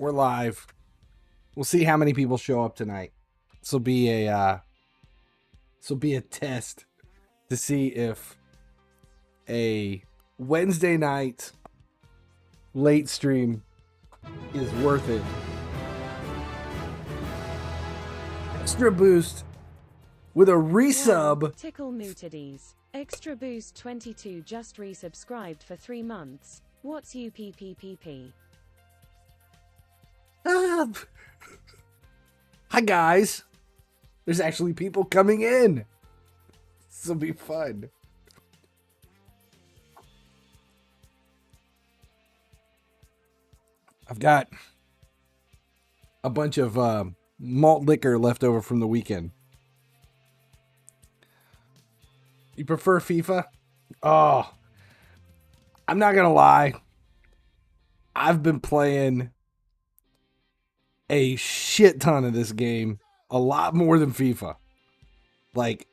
We're live. We'll see how many people show up tonight. This will be a test to see if a Wednesday night late stream is worth it. Extra boost with a resub. Tickle Mootadies. Extra boost 22 just resubscribed for 3 months. What's UPPPP? Hi guys. There's actually people coming in. This will be fun. I've got a bunch of malt liquor left over from the weekend. You prefer FIFA? Oh, I'm not gonna lie. I've been playing a shit ton of this game. A lot more than FIFA. Like,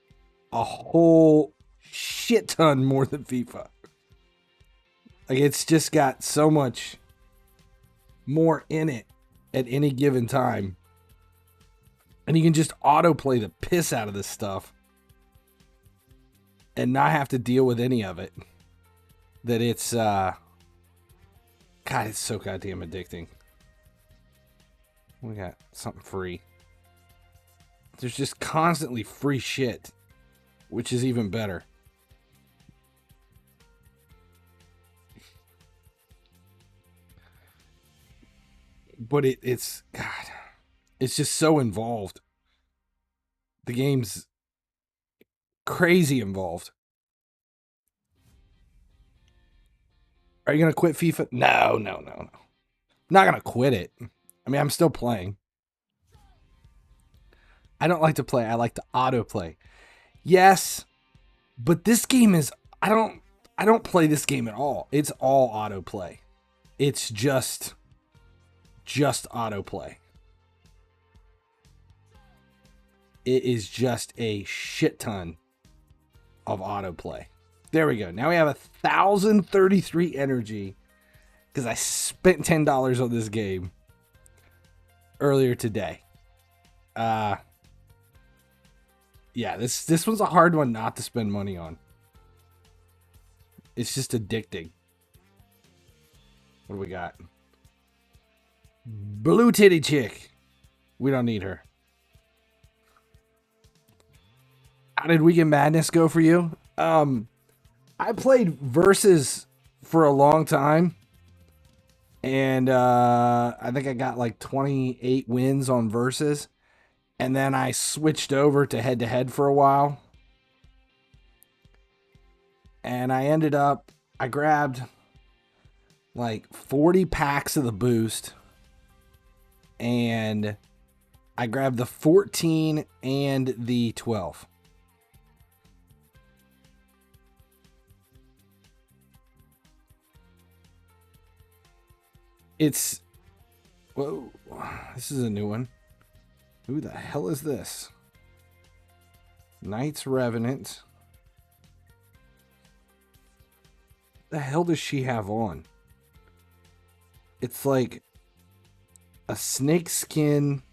a whole shit ton more than FIFA. Like, it's just got so much more in it at any given time. And you can just autoplay the piss out of this stuff and not have to deal with any of it. That it's, God, it's so goddamn addicting. We got something free. There's just constantly free shit, which is even better. But it's God, it's just so involved. The game's crazy involved. Are you gonna quit FIFA? No. I'm not gonna quit it. I mean, I'm still playing. I don't like to play. I like to autoplay. Yes, but this game is. I don't play this game at all. It's all autoplay. It's just autoplay. It is just a shit ton of autoplay. There we go. Now we have 1,033 energy because I spent $10 on this game earlier today. Yeah, this one's a hard one not to spend money on. It's just addicting. What do we got? Blue titty chick. We don't need her. How did Weekend Madness go for you? I played Versus for a long time. And I think I got like 28 wins on Versus. And then I switched over to head-to-head for a while. And I grabbed like 40 packs of the boost. And I grabbed the 14 and the 12. Whoa, this is a new one. Who the hell is this? Knight's Revenant. What the hell does she have on? It's like a snake skin.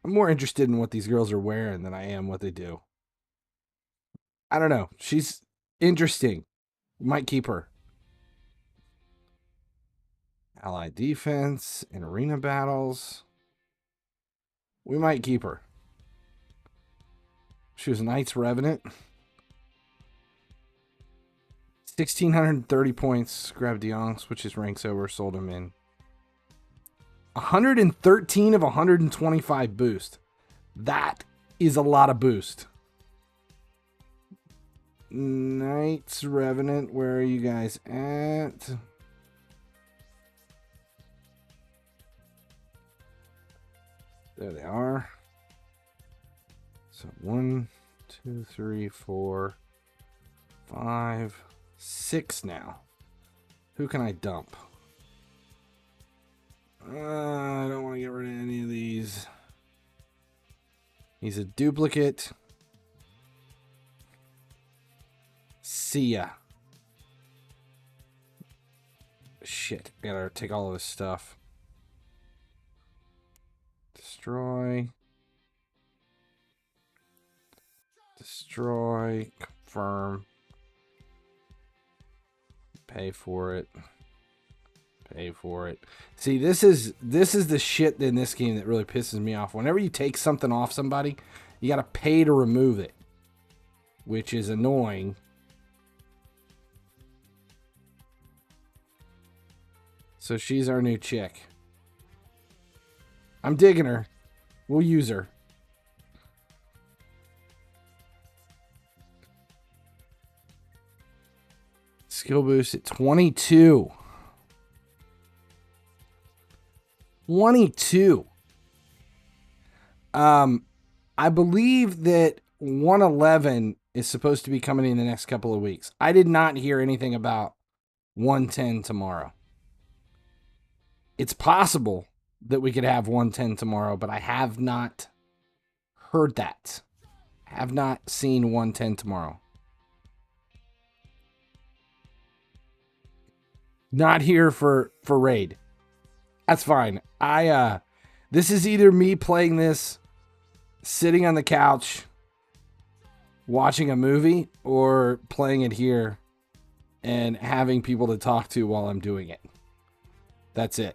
I'm more interested in what these girls are wearing than I am what they do. I don't know. She's interesting. Might keep her. Allied defense and arena battles. We might keep her. She was Knight's Revenant. 1,630 points. Grabbed Dion, switched his ranks over, sold him in. 113 of 125 boost. That is a lot of boost. Knight's Revenant, where are you guys at? There they are. So 1, 2, 3, 4, 5, 6 now. Who can I dump? I don't want to get rid of any of these. He's a duplicate. See ya. Shit. Gotta take all of this stuff. Destroy. Destroy. Confirm. Pay for it. Pay for it. See, this is the shit in this game that really pisses me off. Whenever you take something off somebody, you gotta pay to remove it, which is annoying. So she's our new chick. I'm digging her. We'll use her. Skill boost at 22. 22. I believe that 111 is supposed to be coming in the next couple of weeks. I did not hear anything about 110 tomorrow. It's possible that we could have 110 tomorrow, but I have not heard that. I have not seen 110 tomorrow. Not here for raid. That's fine. This is either me playing this sitting on the couch watching a movie or playing it here and having people to talk to while I'm doing it. That's it.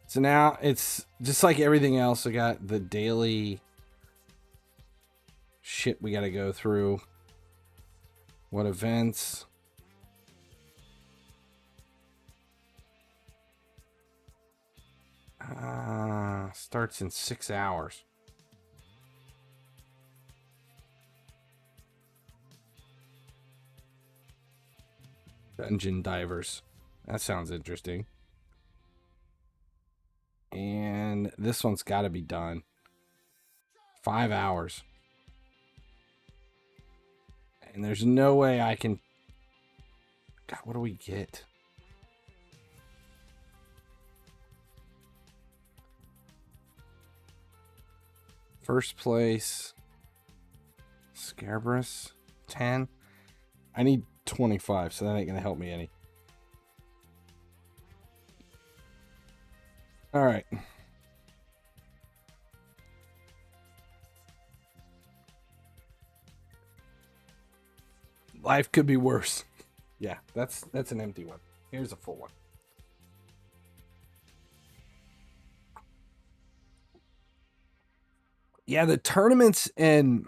So now it's just like everything else. I got the daily shit we got to go through. What events? Starts in 6 hours. Dungeon divers. That sounds interesting. And this one's got to be done. 5 hours. And there's no way I can... God, what do we get? First place. SCARAB, 10. I need 25, so that ain't going to help me any. All right. Life could be worse. Yeah, that's an empty one. Here's a full one. Yeah, the tournaments and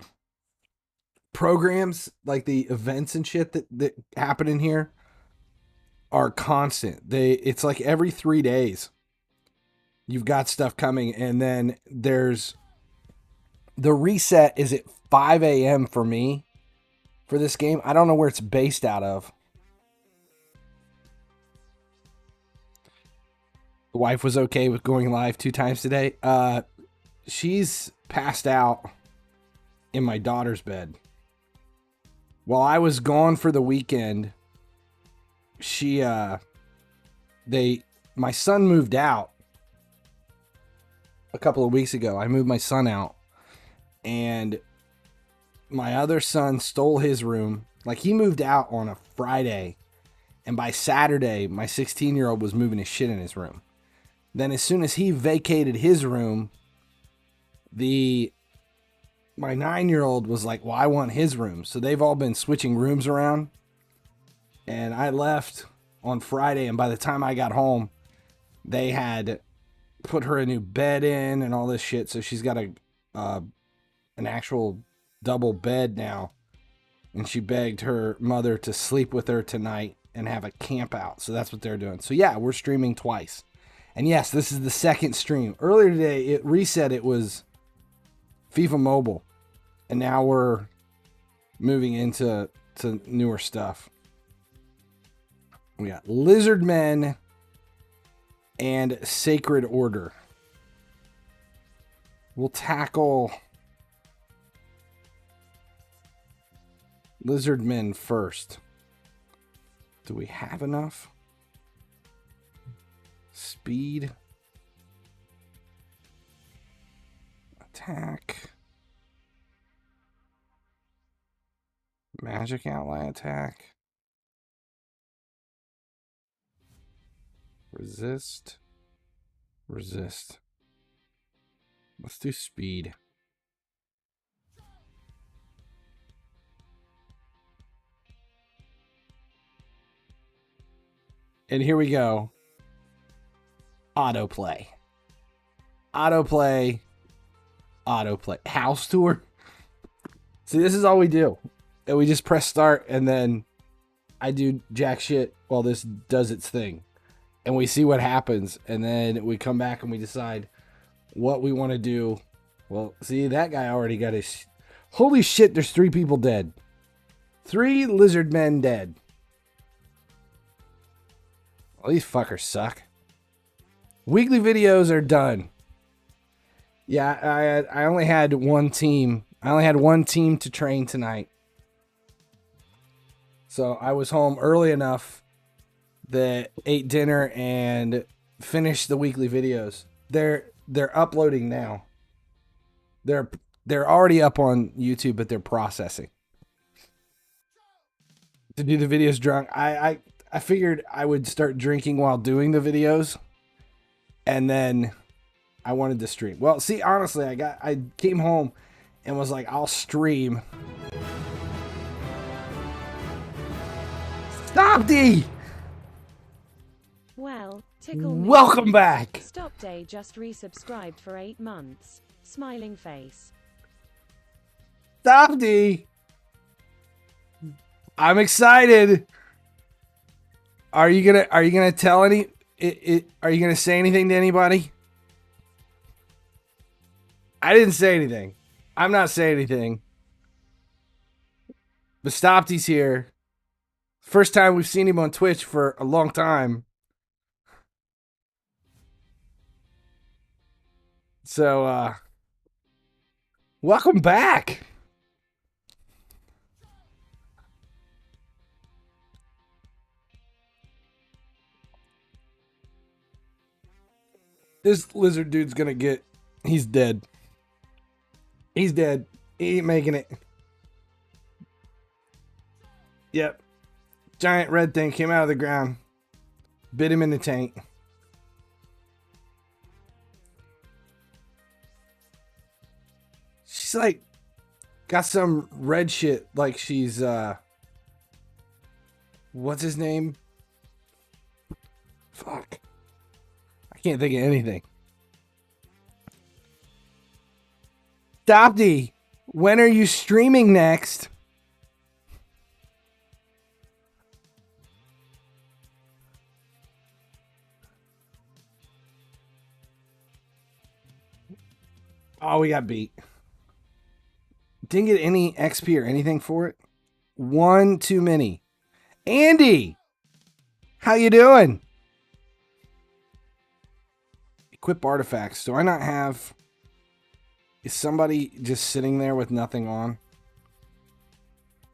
programs, like the events and shit that happen in here are constant. It's like every 3 days you've got stuff coming, and then there's the reset is at 5 a.m. for me for this game. I don't know where it's based out of. The wife was okay with going live 2 times today. She's passed out in my daughter's bed. While I was gone for the weekend, my son moved out a couple of weeks ago. I moved my son out, and my other son stole his room. Like, he moved out on a Friday, and by Saturday, my 16-year-old was moving his shit in his room. Then as soon as he vacated his room, my 9-year-old was like, well, I want his room. So they've all been switching rooms around. And I left on Friday, and by the time I got home, they had put her a new bed in and all this shit. So she's got an actual double bed now. And she begged her mother to sleep with her tonight and have a camp out. So that's what they're doing. So yeah, we're streaming twice. And yes, this is the second stream. Earlier today, it reset. It was FIFA Mobile, and now we're moving into newer stuff. We got Lizard Men and Sacred Order. We'll tackle Lizard Men first. Do we have enough? Speed. Attack. Magic ally attack. Resist. Resist. Let's do speed. And here we go. Autoplay. Autoplay. Autoplay. House tour. See, this is all we do. And we just press start, and then I do jack shit while this does its thing. And we see what happens, and then we come back and we decide what we want to do. Well, see, that guy already got his... Holy shit, there's 3 people dead. 3 lizard men dead. Well, these fuckers suck. Weekly videos are done. Yeah, I only had one team. I only had one team to train tonight. So I was home early enough that ate dinner and finished the weekly videos. They're uploading now. They're already up on YouTube, but they're processing. To do the videos drunk, I figured I would start drinking while doing the videos, and then I wanted to stream. Well, see, honestly, I came home and was like, I'll stream. Stop, D! Well, tickle me. Welcome back. Stop Day just resubscribed for 8 months. Smiling face. Stop, D! I'm excited. Are you gonna tell any? Are you gonna say anything to anybody? I didn't say anything. I'm not saying anything. But Stopty's here. First time we've seen him on Twitch for a long time. So, welcome back. This lizard dude's gonna get... He's dead. He's dead. He ain't making it. Yep. Giant red thing came out of the ground. Bit him in the tank. She's like... Got some red shit like she's, what's his name? Fuck. I can't think of anything. Stopty, when are you streaming next? Oh, we got beat. Didn't get any XP or anything for it. One too many. Andy, how you doing? Equip artifacts. Do I not have... Is somebody just sitting there with nothing on?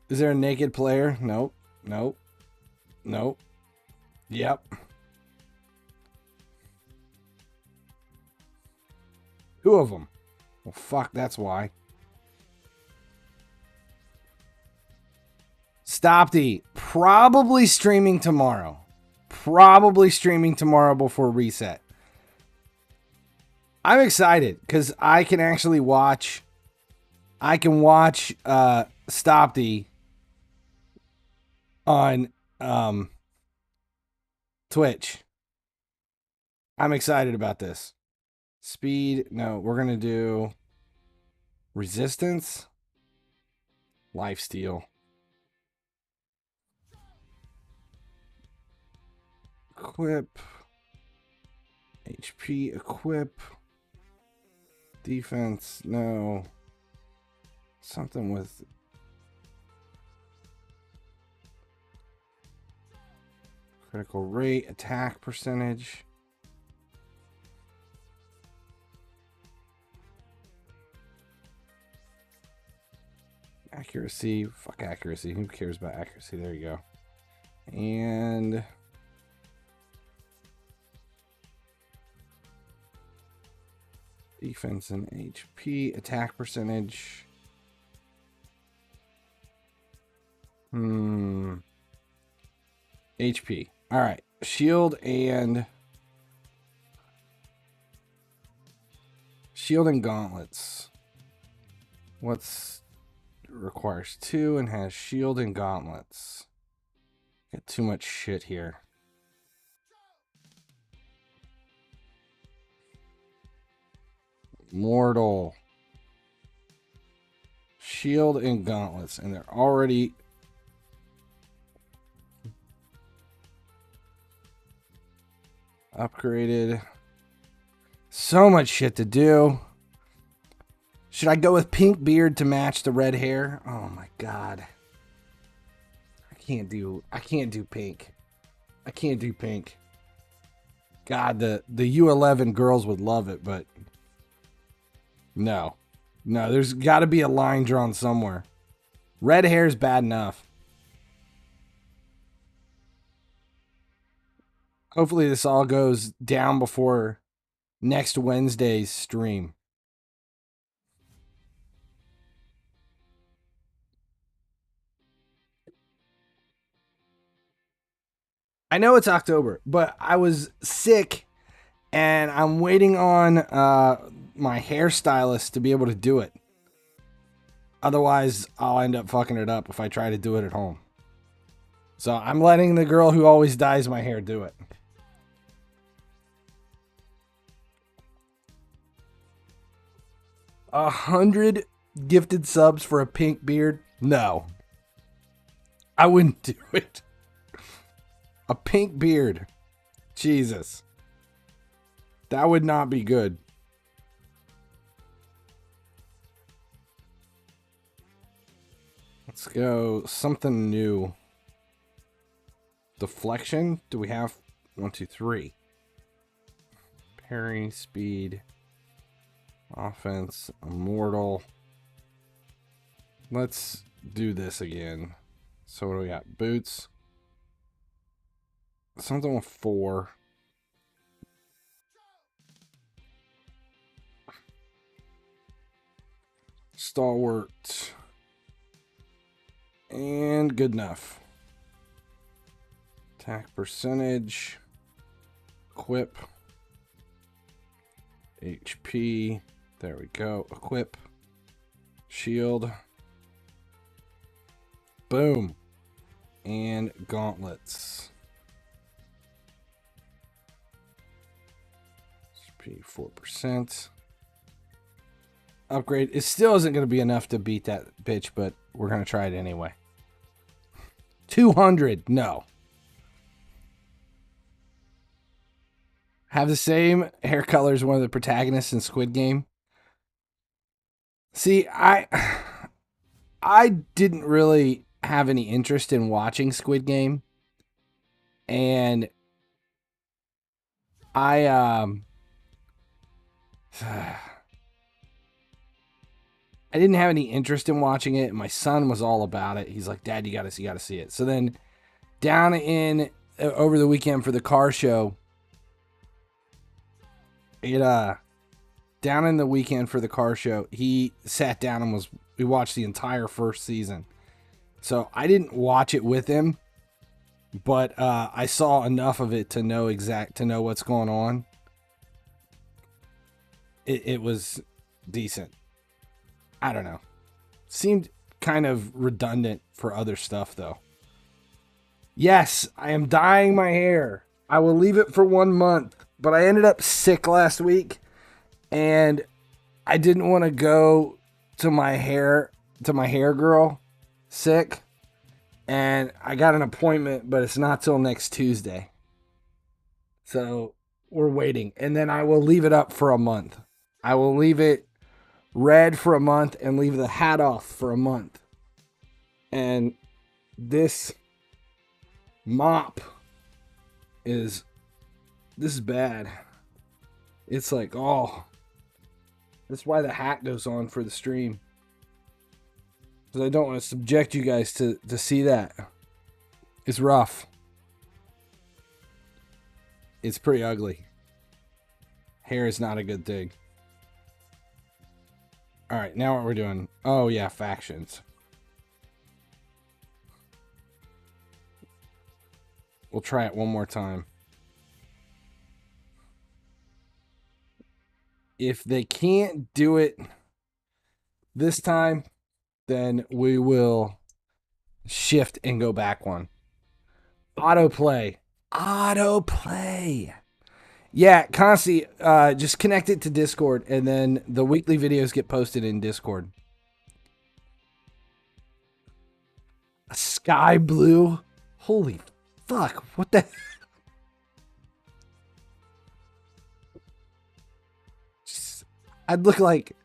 Is there a naked player? Nope. Nope. Nope. Yep. Two of them. Well, fuck, that's why. Stopty. Probably streaming tomorrow. Probably streaming tomorrow before reset. I'm excited because I can actually watch. I can watch Stopty on Twitch. I'm excited about this. Speed. No, we're gonna do resistance. Lifesteal. Equip. HP equip. Defense, no. Something with... Critical rate, attack percentage. Accuracy, fuck accuracy. Who cares about accuracy? There you go. And... defense and HP, attack percentage. HP. All right. Shield and gauntlets. What's requires 2 and has shield and gauntlets. Got too much shit here. Mortal. Shield and gauntlets, and they're already upgraded. So much shit to do. Should I go with pink beard to match the red hair? Oh my god. I can't do pink. I can't do pink. God, the U11 girls would love it, but no. No, there's got to be a line drawn somewhere. Red hair is bad enough. Hopefully this all goes down before next Wednesday's stream. I know it's October, but I was sick and I'm waiting on my hairstylist to be able to do it. Otherwise, I'll end up fucking it up if I try to do it at home. So I'm letting the girl who always dyes my hair do it. A 100 gifted subs for a pink beard? No. I wouldn't do it. A pink beard. Jesus. That would not be good. Let's go something new. Deflection? Do we have 1, 2, 3? Parry, speed, offense, immortal. Let's do this again. So what do we got? Boots. Something with 4. Stalwart. And good enough. Attack percentage. Equip. HP. There we go. Equip. Shield. Boom. And gauntlets. HP 4%. Upgrade. It still isn't going to be enough to beat that bitch, but we're going to try it anyway. 200. No. Have the same hair color as one of the protagonists in Squid Game. See, I didn't really have any interest in watching Squid Game. And I didn't have any interest in watching it. My son was all about it. He's like, Dad, you gotta see it. So then down in over the weekend for the car show, down in the weekend for the car show, he sat down and we watched the entire first season. So I didn't watch it with him, but I saw enough of it to know what's going on. It was decent. I don't know. Seemed kind of redundant for other stuff, though. Yes, I am dyeing my hair. I will leave it for 1 month, but I ended up sick last week, and I didn't want to go to my hair girl sick, and I got an appointment, but it's not till next Tuesday. So we're waiting, and then I will leave it up for a month. I will leave it red for a month and leave the hat off for a month. And this mop is bad. It's like, oh, that's why the hat goes on for the stream, because I don't want to subject you guys to see that. It's rough. It's pretty ugly. Hair is not a good thing. All right, now what we're doing. Oh, yeah, factions. We'll try it one more time. If they can't do it this time, then we will shift and go back one. Autoplay. Autoplay. Yeah, Consti, just connect it to Discord, and then the weekly videos get posted in Discord. A sky blue? Holy fuck, what the... I'd look like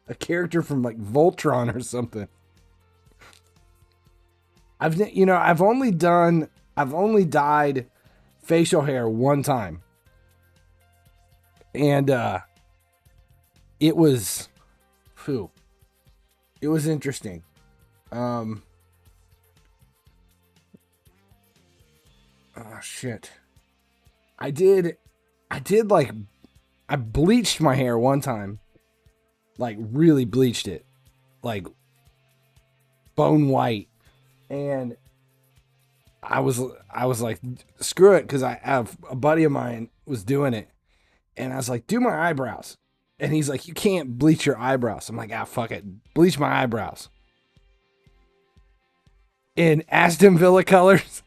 a character from like Voltron or something. I've only dyed facial hair one time. And it was interesting. Oh shit. I bleached my hair one time. Like really bleached it. Like bone white. And I was like, screw it, because I have a buddy of mine was doing it. And I was like, do my eyebrows. And he's like, you can't bleach your eyebrows. I'm like, fuck it. Bleach my eyebrows. In Aston Villa colors.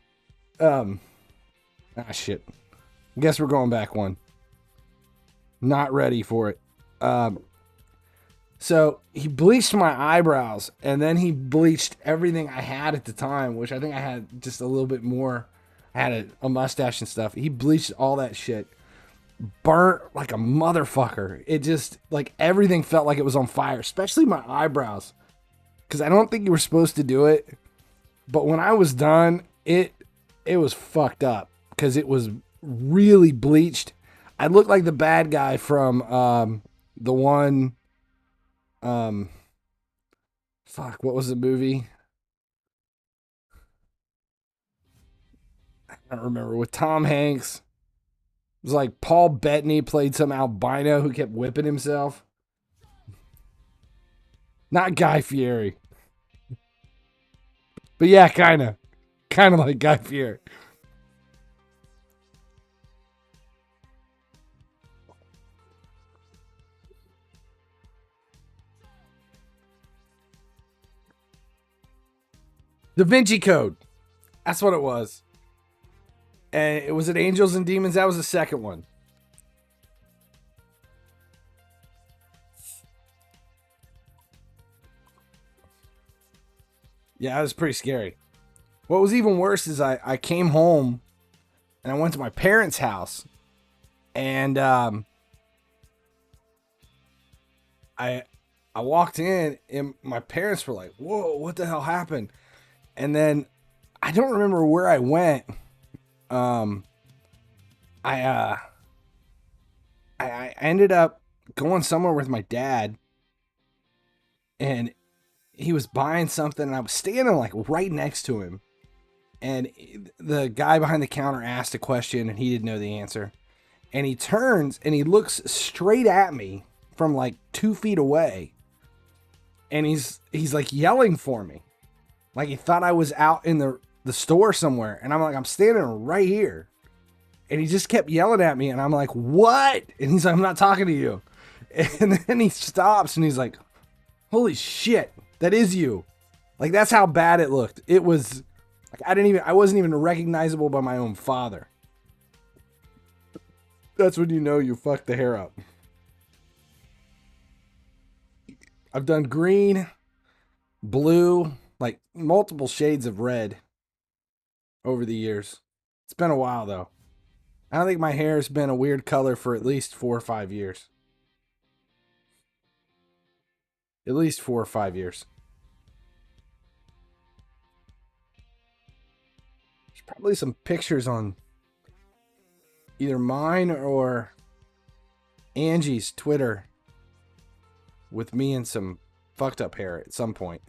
Shit. Guess we're going back one. Not ready for it. So he bleached my eyebrows, and then he bleached everything I had at the time, which I think I had just a little bit more. I had a mustache and stuff. He bleached all that shit. Burnt like a motherfucker. It just, like, everything felt like it was on fire, especially my eyebrows. Because I don't think you were supposed to do it. But when I was done, it was fucked up. Because it was really bleached. I looked like the bad guy from the one... fuck, what was the movie? I don't remember. With Tom Hanks. It was like Paul Bettany played some albino who kept whipping himself. Not Guy Fieri. But yeah, kind of like Guy Fieri. Da Vinci Code. That's what it was. And it was at Angels and Demons. That was the second one. Yeah, it was pretty scary. What was even worse is I came home and I went to my parents' house. And I walked in and my parents were like, whoa, what the hell happened? And then I don't remember where I went. I ended up going somewhere with my dad, and he was buying something, and I was standing like right next to him, and the guy behind the counter asked a question, and he didn't know the answer, and he turns and he looks straight at me from like 2 feet away, and he's like yelling for me. Like he thought I was out in the store somewhere. And I'm like, I'm standing right here. And he just kept yelling at me. And I'm like, what? And he's like, I'm not talking to you. And then he stops and he's like, holy shit, that is you. Like, that's how bad it looked. It was like, I wasn't even recognizable by my own father. That's when you know you fucked the hair up. I've done green, blue, like multiple shades of red over the years. It's been a while though. I don't think my hair has been a weird color for at least 4 or 5 years. At least 4 or 5 years. There's probably some pictures on either mine or Angie's Twitter with me and some fucked up hair at some point.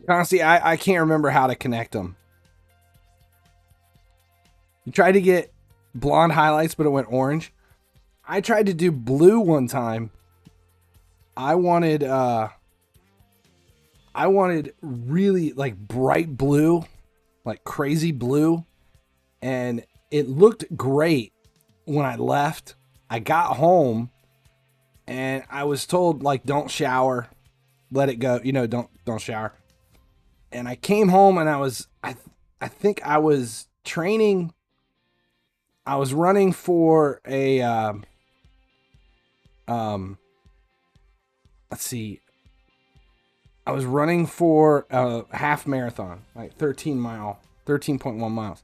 Honestly, I can't remember how to connect them. You tried to get blonde highlights, but it went orange. I tried to do blue one time. I wanted really like bright blue, like crazy blue, and it looked great when I left. I got home and I was told, like, don't shower, let it go, don't shower. And I came home and I think I was training. I was running for a let's see. I was running for a half marathon, like 13.1 miles.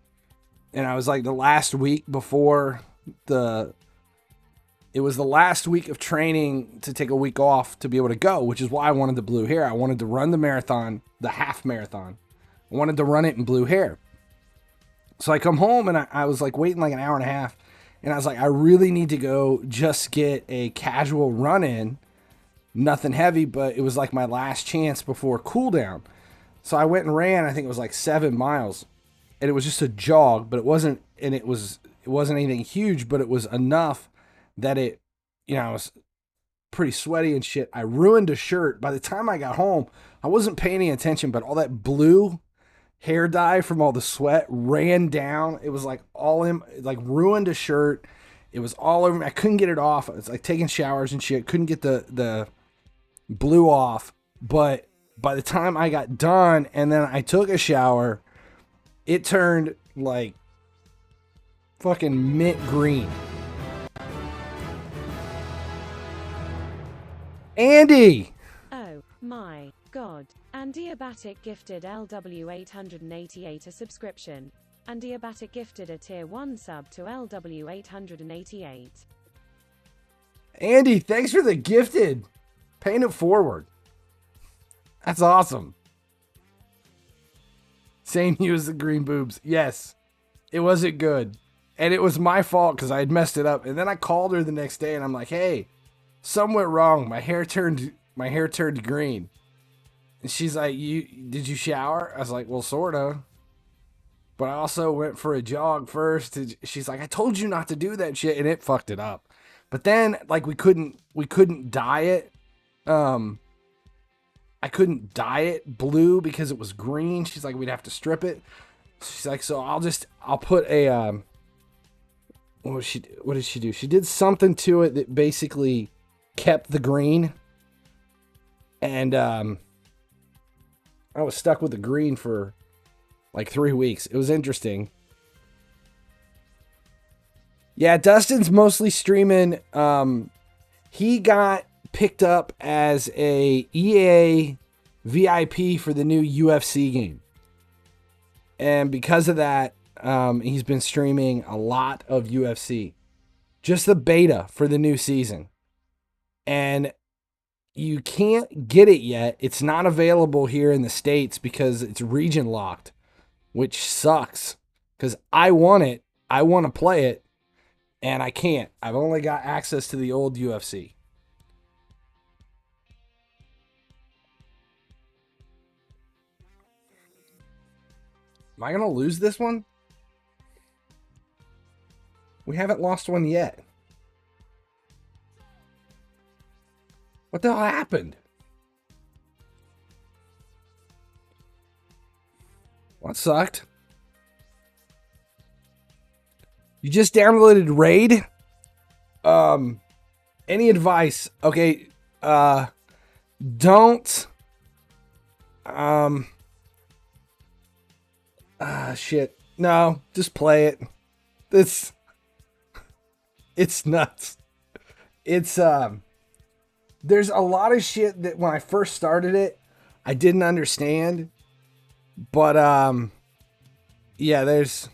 And I was like the last week before it was the last week of training to take a week off to be able to go, which is why I wanted the blue hair. I wanted to run the marathon, the half marathon. I wanted to run it in blue hair. So I come home and I was like waiting like an hour and a half. And I was like, I really need to go just get a casual run in. Nothing heavy, but it was like my last chance before cool down. So I went and ran, I think it was like 7 miles. And it was just a jog, but it wasn't anything huge, but it was enough that I was pretty sweaty and shit. I ruined a shirt. By the time I got home, I wasn't paying any attention, but all that blue hair dye from all the sweat ran down. It was like all in, like ruined a shirt. It was all over me. I couldn't get it off. It's like taking showers and shit. Couldn't get the blue off. But by the time I got done and then I took a shower, it turned like fucking mint green. Andy! Oh my god. Andiabatic gifted LW888 a subscription. Andiabatic gifted a tier 1 sub to LW888. Andy, thanks for the gifted. Paying it forward. That's awesome. Same you as the green boobs. Yes, it wasn't good. And it was my fault because I had messed it up. And then I called her the next day and I'm like, hey, something went wrong. My hair turned green. And she's like, did you shower? I was like, well, sorta. But I also went for a jog first. She's like, I told you not to do that shit, and it fucked it up. But then, like, we couldn't dye it. I couldn't dye it blue because it was green. She's like, we'd have to strip it. She's like, so I'll put a what did she do? She did something to it that basically kept the green. And I was stuck with the green for like 3 weeks. It was interesting. Yeah, Dustin's mostly streaming. He got picked up as a EA VIP for the new UFC game. And because of that, he's been streaming a lot of UFC. Just the beta for the new season. And you can't get it yet. It's not available here in the States because it's region locked, which sucks. Because I want it. I want to play it. And I can't. I've only got access to the old UFC. Am I going to lose this one? We haven't lost one yet. What the hell happened? What sucked? You just downloaded Raid? Any advice? Okay, don't shit. No, just play it. It's nuts. It's there's a lot of shit that when I first started it, I didn't understand. But yeah, there's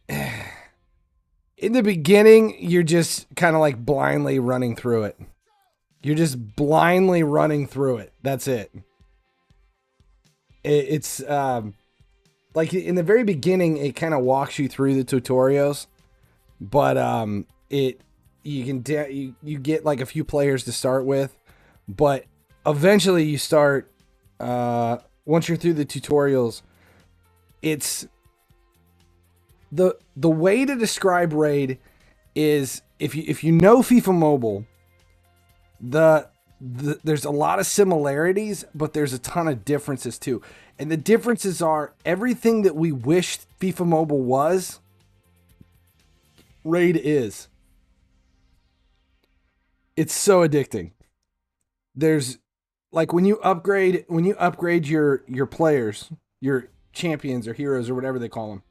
in the beginning, you're just kind of like blindly running through it. You're just blindly running through it. That's it. It's like in the very beginning, it kind of walks you through the tutorials, but you get like a few players to start with, but eventually you start once you're through the tutorials, it's the way to describe Raid is if you know FIFA Mobile, there's a lot of similarities, but there's a ton of differences too. And the differences are everything that we wished FIFA Mobile was, Raid is. It's so addicting. There's like when you upgrade your players, your champions or heroes or whatever they call them,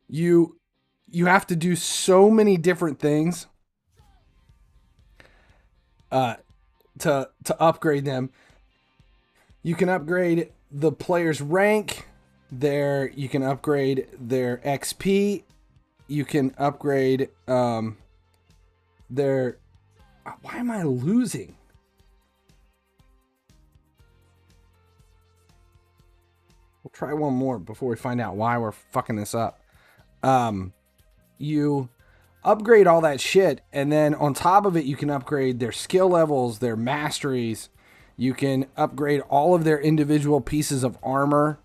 you have to do so many different things to upgrade them. You can upgrade the player's rank, you can upgrade their XP, you can upgrade their... Why am I losing? We'll try one more before we find out why we're fucking this up. You upgrade all that shit, and then on top of it, you can upgrade their skill levels, their masteries. You can upgrade all of their individual pieces of armor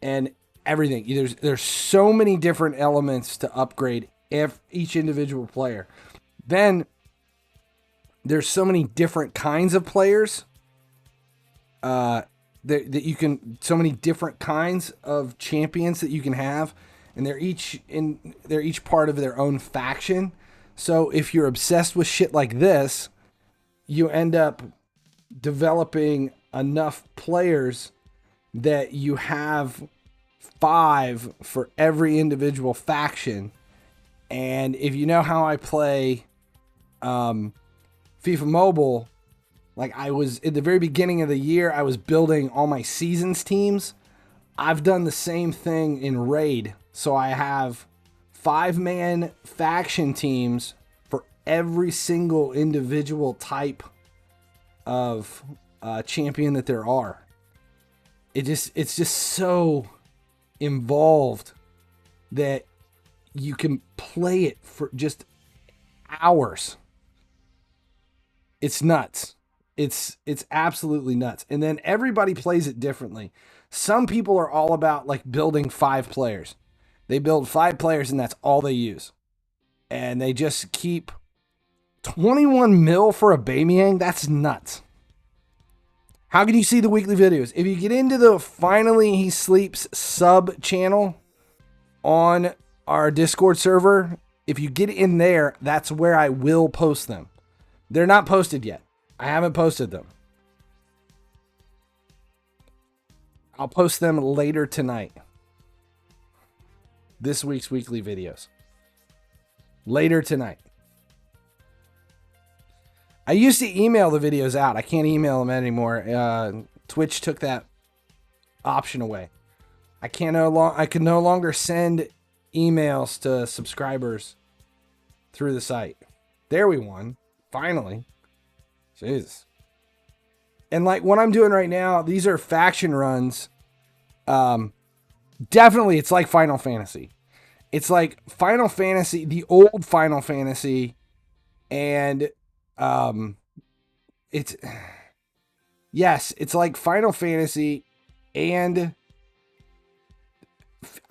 and everything. There's so many different elements to upgrade each individual player. Then there's so many different kinds of players that you can, so many different kinds of champions that you can have, and they're each part of their own faction. So if you're obsessed with shit like this, you end up developing enough players that you have 5 for every individual faction. And if you know how I play FIFA Mobile, like I was at the very beginning of the year, I was building all my seasons teams. I've done the same thing in Raid. So I have 5-man faction teams for every single individual type of champion that there are. It's just so involved that you can play it for just hours. It's nuts. It's absolutely nuts. And then everybody plays it differently. Some people are all about like building 5 players. They build 5 players and that's all they use. And they just keep 21 mil for a Bamiang. That's nuts. How can you see the weekly videos? If you get into the FinallyHeSleeps sub channel on our Discord server, if you get in there, that's where I will post them. They're not posted yet. I haven't posted them. I'll post them later tonight. This week's weekly videos. Later tonight. I used to email the videos out. I can't email them anymore. Twitch took that option away. I can no longer send emails to subscribers through the site. There we won. Finally. Jesus. And like what I'm doing right now, these are faction runs. Definitely it's like Final Fantasy. It's like Final Fantasy, the old Final Fantasy, and it's like Final Fantasy, and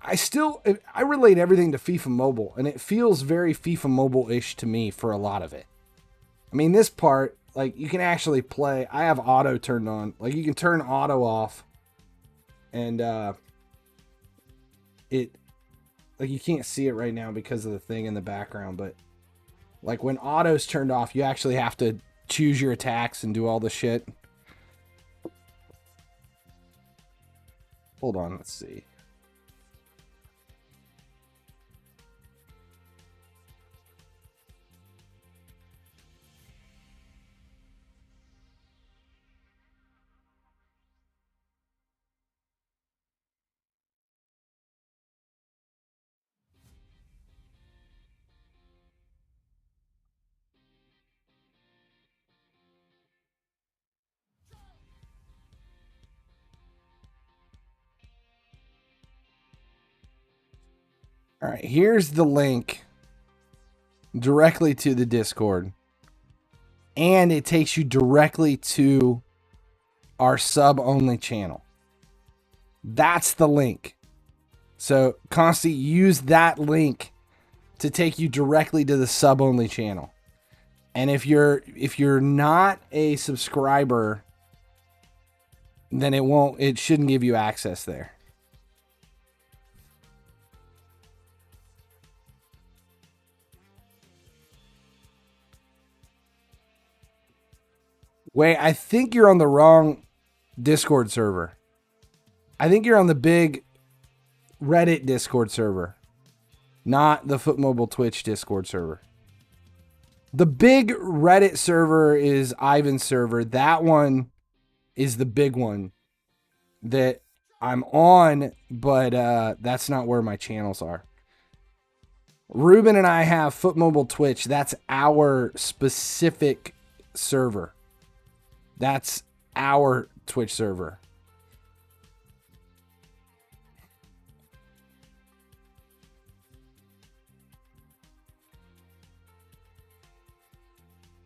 I relate everything to FIFA Mobile, and it feels very FIFA Mobile-ish to me for a lot of it. I mean, this part, like, you can actually play. I have auto turned on. Like, you can turn auto off, and like, you can't see it right now because of the thing in the background, but like when auto's turned off, you actually have to choose your attacks and do all the shit. Hold on, let's see. All right, here's the link directly to the Discord. And it takes you directly to our sub-only channel. That's the link. So, constantly use that link to take you directly to the sub-only channel. And if you're not a subscriber, then it shouldn't give you access there. Wait, I think you're on the wrong Discord server. I think you're on the big Reddit Discord server, not the Foot Mobile Twitch Discord server. The big Reddit server is Ivan's server. That one is the big one that I'm on, but that's not where my channels are. Ruben and I have Foot Mobile Twitch. That's our specific server. That's our Twitch server.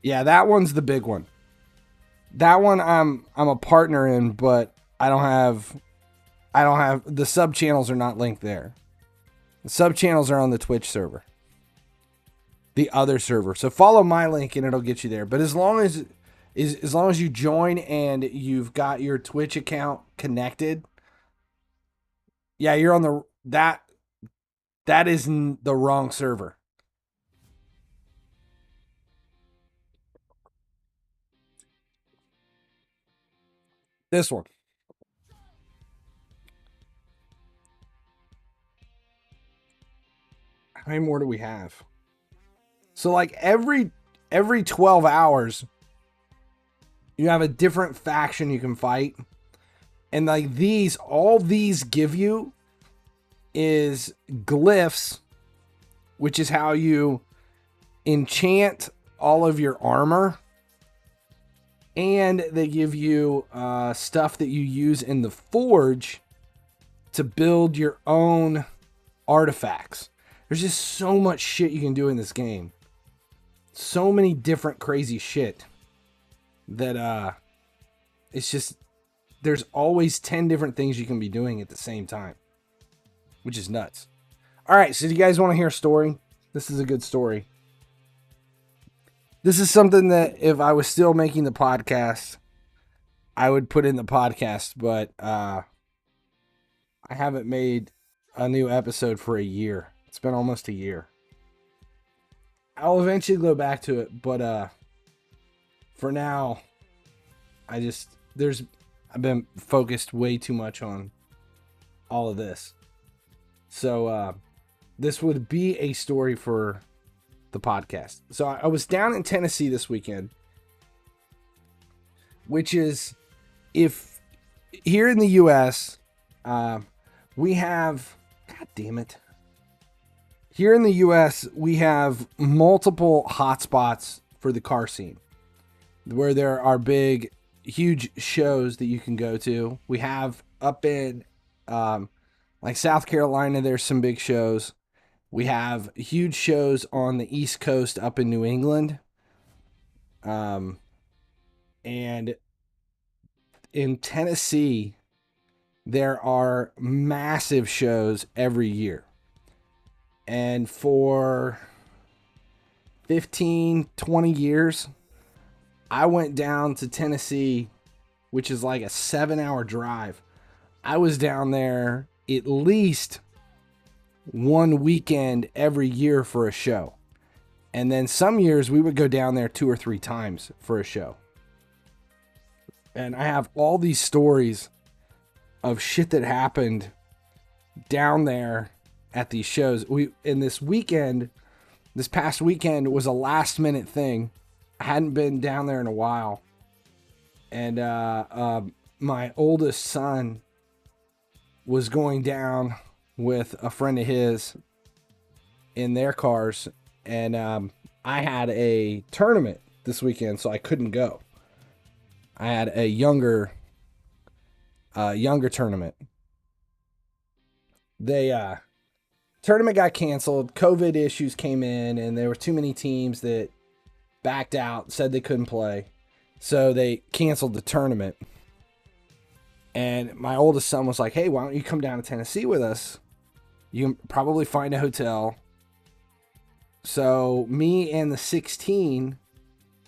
Yeah, that one's the big one. That one I'm a partner in, but I don't have the sub channels are not linked there. The sub channels are on the Twitch server. The other server. So follow my link and it'll get you there. But as long as you join and you've got your Twitch account connected, yeah, you're on that is the wrong server. This one. How many more do we have? So like every 12 hours, you have a different faction you can fight. And like all these give you is glyphs, which is how you enchant all of your armor. And they give you stuff that you use in the forge to build your own artifacts. There's just so much shit you can do in this game. So many different crazy shit that it's just, there's always 10 different things you can be doing at the same time, which is nuts. All right, so do you guys want to hear a story? This is a good story. This is something that if I was still making the podcast, I would put in the podcast, but I haven't made a new episode for a year. It's been almost a year. I'll eventually go back to it, but for now, I've been focused way too much on all of this. So this would be a story for the podcast. So I was down in Tennessee this weekend, which is, if here in the US, we have, God damn it. Here in the US, we have multiple hotspots for the car scene where there are big, huge shows that you can go to. We have up in like South Carolina, there's some big shows. We have huge shows on the East Coast up in New England. And in Tennessee, there are massive shows every year. And for 15, 20 years, I went down to Tennessee, which is like a 7-hour drive. I was down there at least one weekend every year for a show. And then some years we would go down there 2 or 3 times for a show. And I have all these stories of shit that happened down there at these shows. This past weekend was a last minute thing. I hadn't been down there in a while. And my oldest son was going down with a friend of his in their cars, and I had a tournament this weekend, so I couldn't go. I had a younger tournament. Tournament got canceled. COVID issues came in, and there were too many teams that backed out, said they couldn't play, so they canceled the tournament. And my oldest son was like, "Hey, why don't you come down to Tennessee with us? You can probably find a hotel. So me and the 16,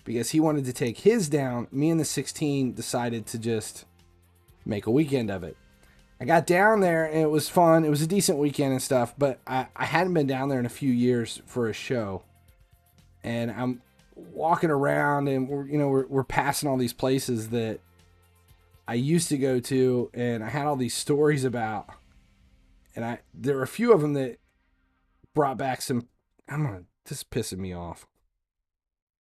because he wanted to take his down, me and the 16 decided to just make a weekend of it. I got down there and it was fun. It was a decent weekend and stuff, but I hadn't been down there in a few years for a show. And I'm walking around and we're passing all these places that I used to go to and I had all these stories about. And there were a few of them that brought back some, this is pissing me off.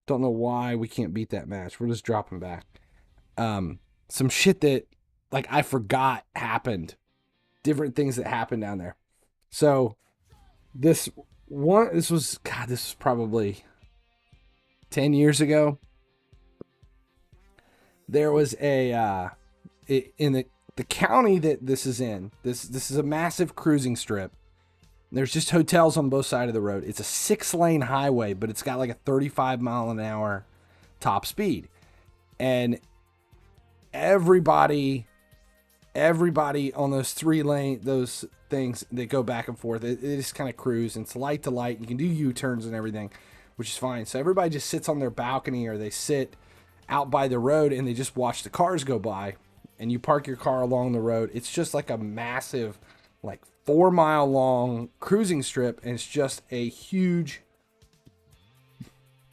Don't know why we can't beat that match. We're just dropping back. Some shit that like I forgot happened. Different things that happened down there. So this was probably 10 years ago. There was in the county that this is in. This is a massive cruising strip. There's just hotels on both sides of the road. It's a 6-lane highway, but it's got like a 35-mile-an-hour top speed. And everybody on those 3-lane, those things that go back and forth, it just kind of cruise. And it's light to light. You can do U-turns and everything, which is fine. So everybody just sits on their balcony or they sit out by the road and they just watch the cars go by. And you park your car along the road. It's just like a massive, like 4-mile long cruising strip, and it's just a huge,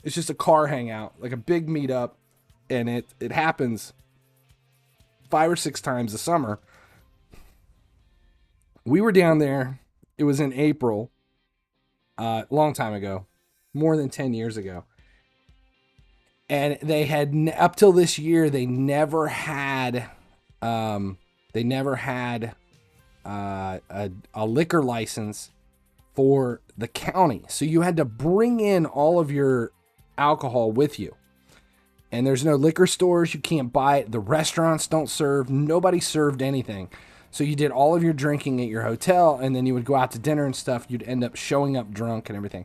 it's just a car hangout, like a big meetup, and it happens 5 or 6 times a summer. We were down there, it was in April, a long time ago, more than 10 years ago, and they had, up till this year, they never had a liquor license for the county. So you had to bring in all of your alcohol with you. And there's no liquor stores. You can't buy it. The restaurants don't serve. Nobody served anything. So you did all of your drinking at your hotel, and then you would go out to dinner and stuff. You'd end up showing up drunk and everything.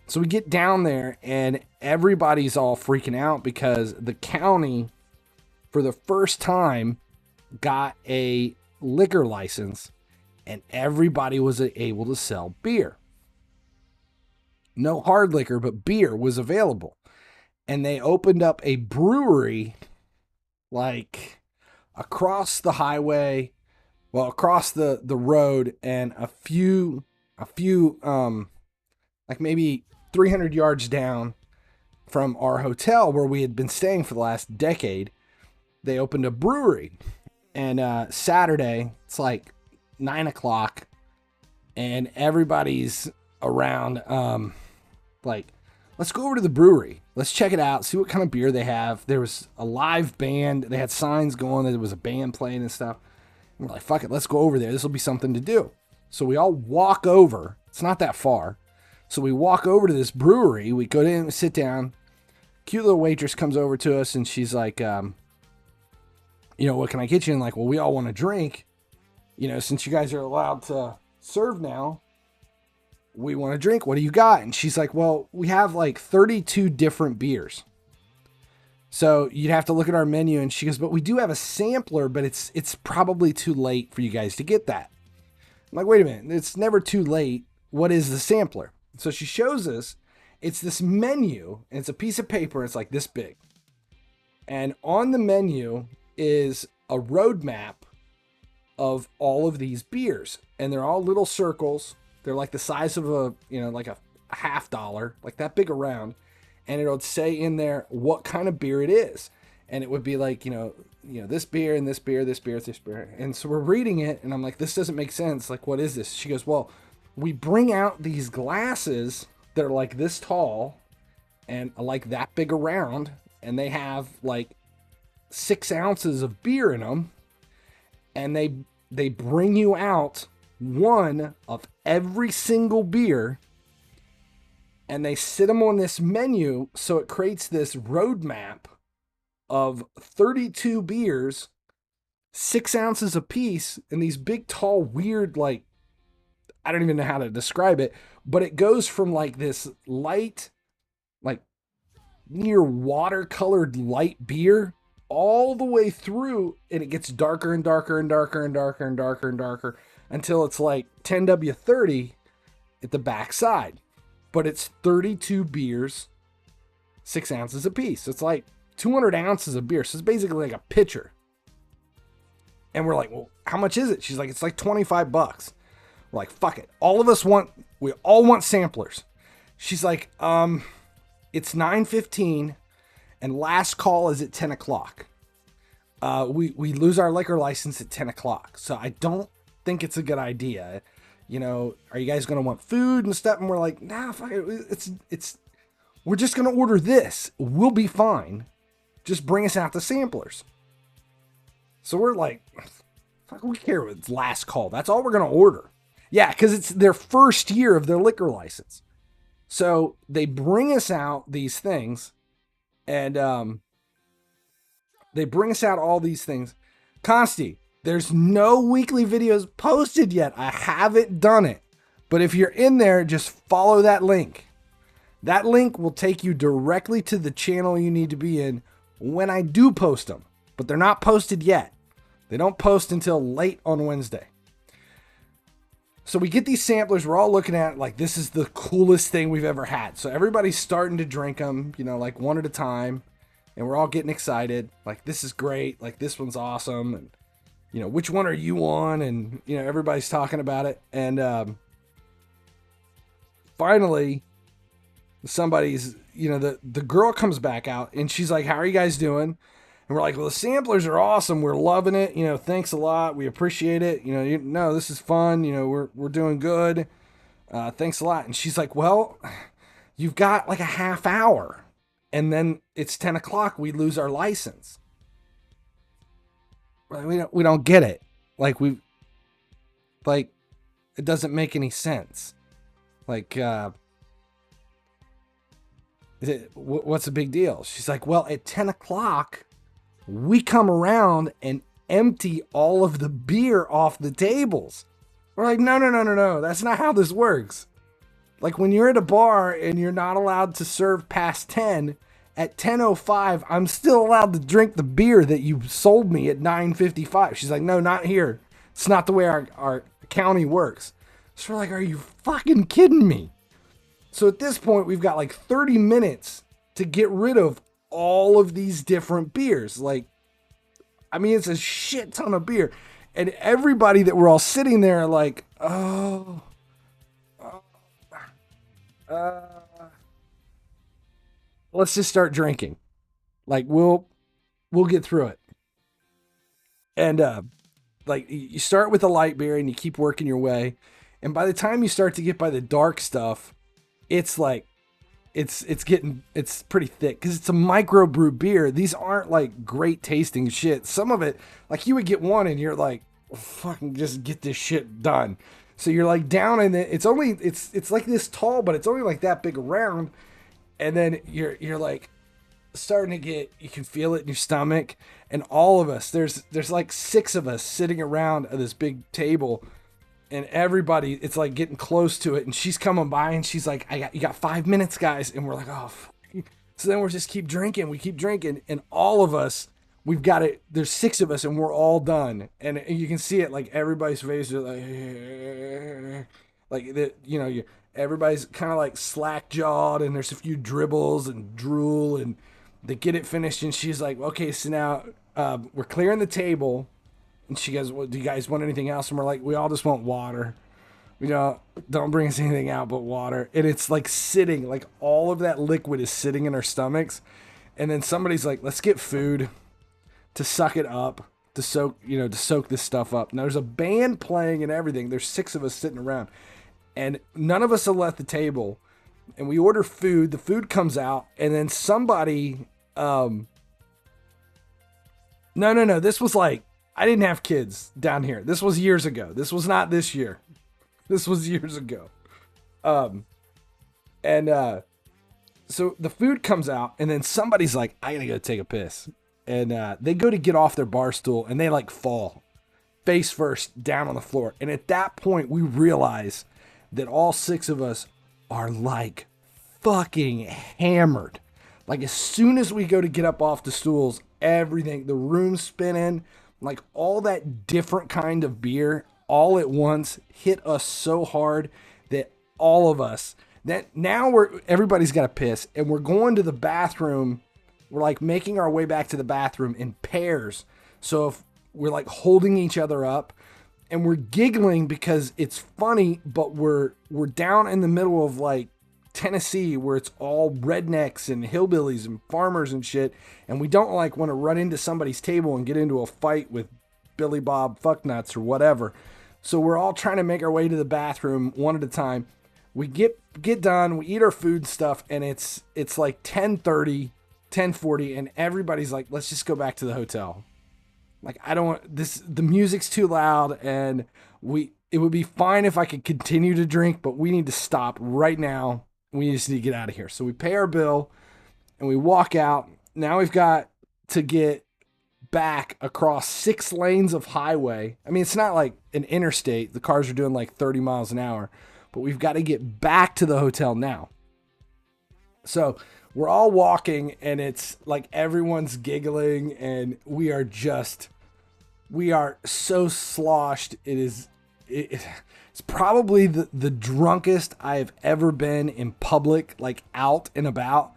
So we get down there, and everybody's all freaking out because the county, for the first time, got a liquor license, and everybody was able to sell beer. No hard liquor, but beer was available. And they opened up a brewery like across the highway, well, across the road, and a few like maybe 300 yards down from our hotel where we had been staying for the last decade. They opened a brewery. And Saturday, it's like 9 o'clock, and everybody's around, like, let's go over to the brewery. Let's check it out, see what kind of beer they have. There was a live band. They had signs going that there was a band playing and stuff. And we're like, fuck it, let's go over there. This will be something to do. So we all walk over. It's not that far. So we walk over to this brewery. We go in and sit down. Cute little waitress comes over to us, and she's like, what can I get you? And like, well, we all want to drink, since you guys are allowed to serve now, we want to drink. What do you got? And she's like, well, we have like 32 different beers. So you'd have to look at our menu. And she goes, but we do have a sampler, but it's probably too late for you guys to get that. I'm like, wait a minute. It's never too late. What is the sampler? So she shows us, it's this menu, and it's a piece of paper. It's like this big. And on the menu is a roadmap of all of these beers, and they're all little circles. They're like the size of like a $50, like that big around, and it'll say in there what kind of beer it is, and it would be like this beer and this beer, this beer, this beer. And so we're reading it, and I'm like, this doesn't make sense. Like, what is this? She goes, well, we bring out these glasses that are like this tall and like that big around, and they have like 6 ounces of beer in them, and they bring you out one of every single beer, and they sit them on this menu, so it creates this roadmap of 32 beers, 6 ounces a piece, and these big, tall, weird, like, I don't even know how to describe it, but it goes from like this light, like near watercolored light beer all the way through, and it gets darker and darker and darker and darker and darker and darker until it's like 10W30 at the back side. but it's 32 beers, 6 ounces a piece. It's like 200 ounces of beer. So it's basically like a pitcher. And we're like, well, how much is it? She's like, it's like $25. We're like, fuck it. We all want samplers. She's like, it's 9:15 and last call is at 10 o'clock. We lose our liquor license at 10 o'clock. So I don't think it's a good idea. You know, are you guys going to want food and stuff? And we're like, nah, fuck it. We're just going to order this. We'll be fine. Just bring us out the samplers. So we're like, fuck, we care what it's last call. That's all we're going to order. Yeah, because it's their first year of their liquor license. So they bring us out these things, and they bring us out all these things. Consti, there's no weekly videos posted yet. I haven't done it. But if you're in there, just follow that link. That link will take you directly to the channel you need to be in when I do post them. But they're not posted yet. They don't post until late on Wednesday. So we get these samplers. We're all looking at it like this is the coolest thing we've ever had. So everybody's starting to drink them, you know, like one at a time. And we're all getting excited. Like, this is great. Like, this one's awesome. And, you know, which one are you on? And, you know, everybody's talking about it. And finally, somebody's, you know, the girl comes back out and she's like, how are you guys doing? And we're like, well, the samplers are awesome. We're loving it. You know, thanks a lot. We appreciate it. You know, this is fun. You know, we're doing good. Thanks a lot. And she's like, well, you've got like a half hour and then it's 10 o'clock. We lose our license. We don't get it. Like it doesn't make any sense. Like, what's the big deal? She's like, well, at 10 o'clock, we come around and empty all of the beer off the tables. We're like, no. That's not how this works. Like, when you're at a bar and you're not allowed to serve past 10, at 10:05, I'm still allowed to drink the beer that you sold me at 9:55. She's like, no, not here. It's not the way our county works. So we're like, are you fucking kidding me? So at this point, we've got like 30 minutes to get rid of all of these different beers. Like, I mean, it's a shit ton of beer. And everybody that we're all sitting there like, let's just start drinking. Like, we'll get through it. And like, you start with the light beer and you keep working your way. And by the time you start to get by the dark stuff, it's like, it's pretty thick because it's a microbrew beer. These aren't like great tasting shit. Some of it, like, you would get one and you're like, fucking just get this shit done. So you're like down in it. It's like this tall, but it's only like that big around. And then you're like starting to get, you can feel it in your stomach. And all of us, there's like 6 of us sitting around at this big table. And everybody, it's like getting close to it. And she's coming by and she's like, you got 5 minutes, guys. And we're like, oh, fuck. So then we just keep drinking. We keep drinking. And all of us, we've got it. There's 6 of us and we're all done. And you can see it, like, everybody's faces are like, you know, everybody's kind of like slack jawed and there's a few dribbles and drool and they get it finished. And she's like, okay, so now we're clearing the table. And she goes, well, do you guys want anything else? And we're like, we all just want water. You know, don't bring us anything out but water. And it's like sitting, like all of that liquid is sitting in our stomachs. And then somebody's like, let's get food to suck it up, to soak this stuff up. Now there's a band playing and everything. There's 6 of us sitting around. And none of us have left the table. And we order food. The food comes out. And then somebody, no. This was like, I didn't have kids down here. This was years ago. This was not this year. This was years ago. So the food comes out and then somebody's like, I gotta go take a piss. And they go to get off their bar stool and they like fall face first down on the floor. And at that point, we realize that all 6 of us are like fucking hammered. Like, as soon as we go to get up off the stools, everything, the room's spinning. Like, all that different kind of beer all at once hit us so hard that all of us, That now everybody's got to piss, and we're going to the bathroom. We're like making our way back to the bathroom in pairs. So if we're like holding each other up, and we're giggling because it's funny, but we're down in the middle of like Tennessee where it's all rednecks and hillbillies and farmers and shit, and we don't like want to run into somebody's table and get into a fight with Billy Bob Fucknuts or whatever. So we're all trying to make our way to the bathroom one at a time. We get done, we eat our food stuff, and it's like 10:30, 10:40, and everybody's like, let's just go back to the hotel. Like, I don't want this, the music's too loud, and it would be fine if I could continue to drink, but we need to stop right now. We just need to get out of here. So we pay our bill and we walk out. Now we've got to get back across 6 lanes of highway. I mean, it's not like an interstate. The cars are doing like 30 miles an hour, but we've got to get back to the hotel now. So we're all walking, and it's like everyone's giggling, and we are so sloshed. It's probably the drunkest I have ever been in public, like out and about.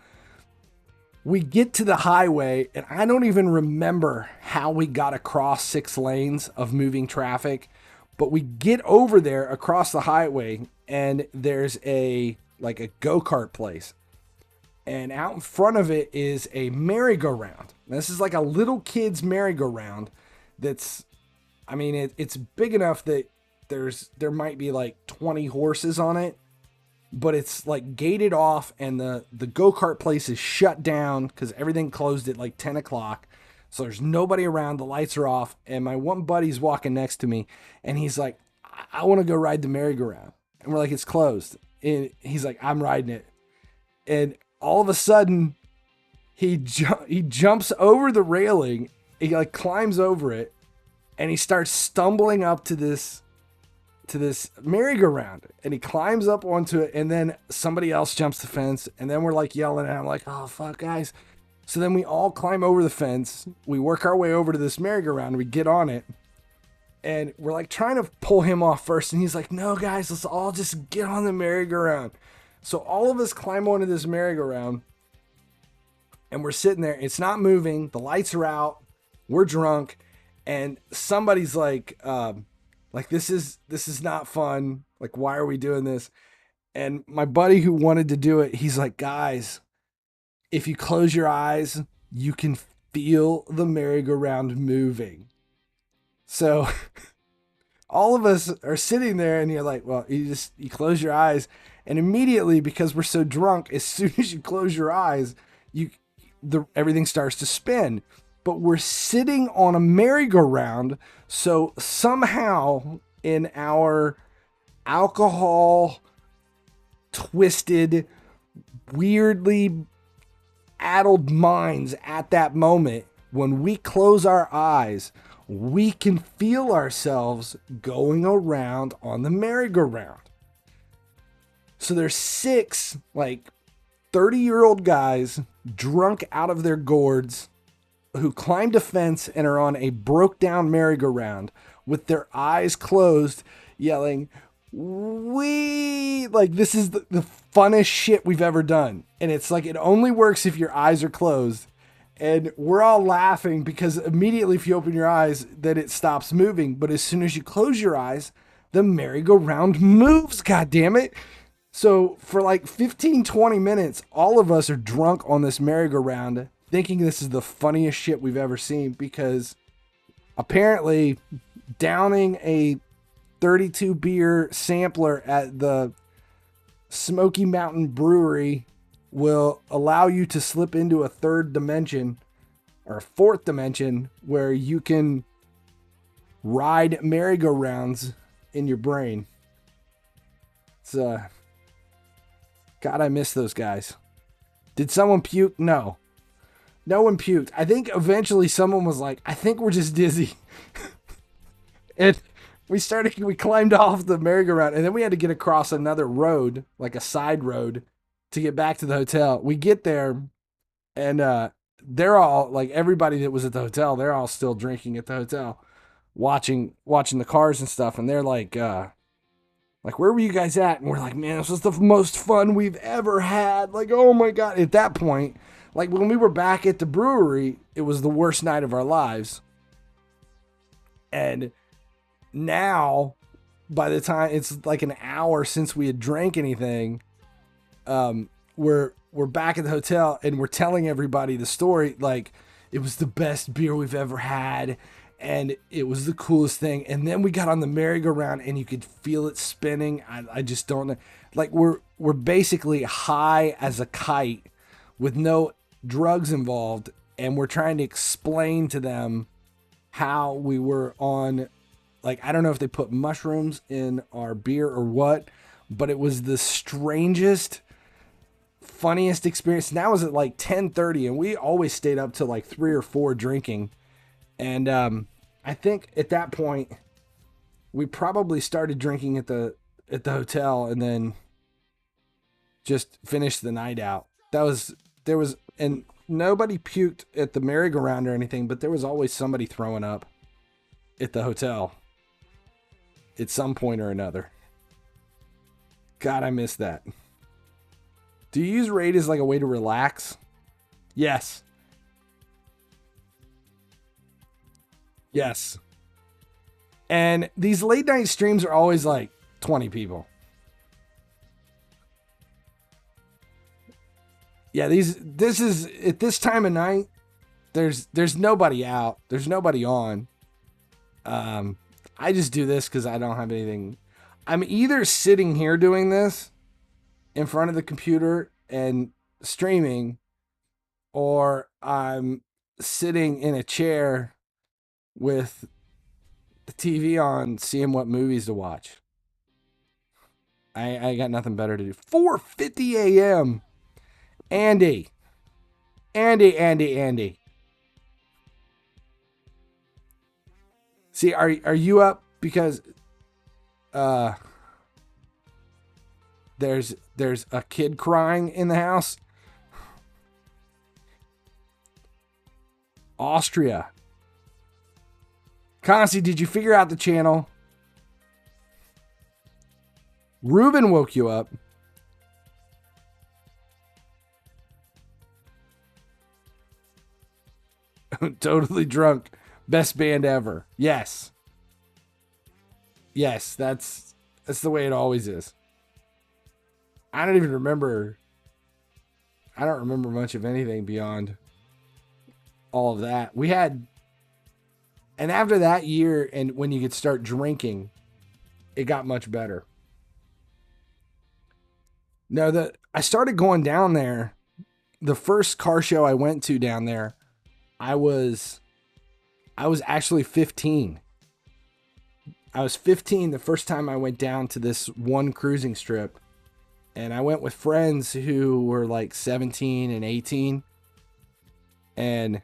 We get to the highway, and I don't even remember how we got across 6 lanes of moving traffic, but we get over there across the highway, and there's a go-kart place. And out in front of it is a merry-go-round. Now, this is like a little kid's merry-go-round that's, I mean, it's big enough that there might be like 20 horses on it, but it's like gated off, and the go-kart place is shut down because everything closed at like 10 o'clock. So there's nobody around, the lights are off, and my one buddy's walking next to me, and he's like, I want to go ride the merry-go-round. And we're like, it's closed. And he's like, I'm riding it. And all of a sudden, he jumps over the railing. He like climbs over it, and he starts stumbling up to this merry-go-round. And he climbs up onto it, and then somebody else jumps the fence, and then we're like yelling at him like, "Oh fuck, guys!" So then we all climb over the fence. We work our way over to this merry-go-round. We get on it, and we're like trying to pull him off first, and he's like, "No, guys, let's all just get on the merry-go-round." So all of us climb onto this merry-go-round, and we're sitting there. It's not moving. The lights are out. We're drunk, and somebody's like, this is not fun. Like, why are we doing this? And my buddy who wanted to do it, he's like, guys, if you close your eyes, you can feel the merry-go-round moving. So all of us are sitting there, and you're like, well, you close your eyes. And immediately, because we're so drunk, as soon as you close your eyes, everything starts to spin. But we're sitting on a merry-go-round, so somehow in our alcohol twisted, weirdly addled minds at that moment, when we close our eyes, we can feel ourselves going around on the merry-go-round. So there's 6 like 30-year-old guys drunk out of their gourds who climbed a fence and are on a broke down merry-go-round with their eyes closed, yelling, "Wee!" Like, this is the funnest shit we've ever done. And it's like, it only works if your eyes are closed. And we're all laughing because immediately if you open your eyes, then it stops moving. But as soon as you close your eyes, the merry-go-round moves, goddammit. So for like 15, 20 minutes, all of us are drunk on this merry-go-round, thinking this is the funniest shit we've ever seen, because apparently downing a 32 beer sampler at the Smoky Mountain Brewery will allow you to slip into a 3rd dimension or a 4th dimension where you can ride merry-go-rounds in your brain. It's God, I miss those guys. Did someone puke? No. No one puked. I think eventually someone was like, I think we're just dizzy. And we climbed off the merry-go-round, and then we had to get across another road, like a side road, to get back to the hotel. We get there, and they're all, like, everybody that was at the hotel, they're all still drinking at the hotel, watching the cars and stuff, and they're like, Like, where were you guys at? And we're like, man, this was the most fun we've ever had. Like, oh my God. At that point, like when we were back at the brewery, it was the worst night of our lives. And now, by the time it's like an hour since we had drank anything, we're back at the hotel and we're telling everybody the story. Like, it was the best beer we've ever had. And it was the coolest thing. And then we got on the merry-go-round and you could feel it spinning. I just don't know. Like, we're basically high as a kite with no drugs involved. And we're trying to explain to them how we were on, like, I don't know if they put mushrooms in our beer or what, but it was the strangest, funniest experience. And that was at like 10:30 and we always stayed up till like 3 or 4 drinking. And I think at that point we probably started drinking at the hotel and then just finished the night out. And nobody puked at the merry-go-round or anything, but there was always somebody throwing up at the hotel at some point or another. God, I miss that. Do you use Raid as like a way to relax? Yes. Yes. And these late night streams are always like 20 people. Yeah, this is at this time of night, there's nobody out. There's nobody on. I just do this because I don't have anything. I'm either sitting here doing this in front of the computer and streaming, or I'm sitting in a chair with the TV on, seeing what movies to watch. I got nothing better to do. 4:50 a.m. Andy. See, are you up because there's a kid crying in the house? Austria. Concy, did you figure out the channel? Ruben woke you up. Totally drunk. Best band ever. Yes. Yes, that's the way it always is. I don't remember much of anything beyond all of that. And after that year, and when you could start drinking, it got much better. No, I started going down there. The first car show I went to down there, I was actually 15. I was 15 the first time I went down to this one cruising strip. And I went with friends who were like 17 and 18. And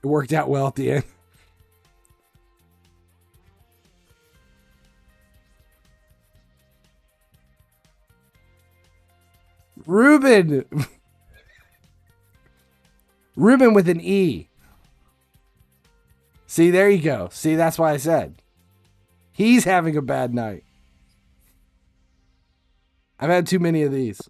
it worked out well at the end. Ruben with an E. See, there you go. See, that's why I said. He's having a bad night. I've had too many of these.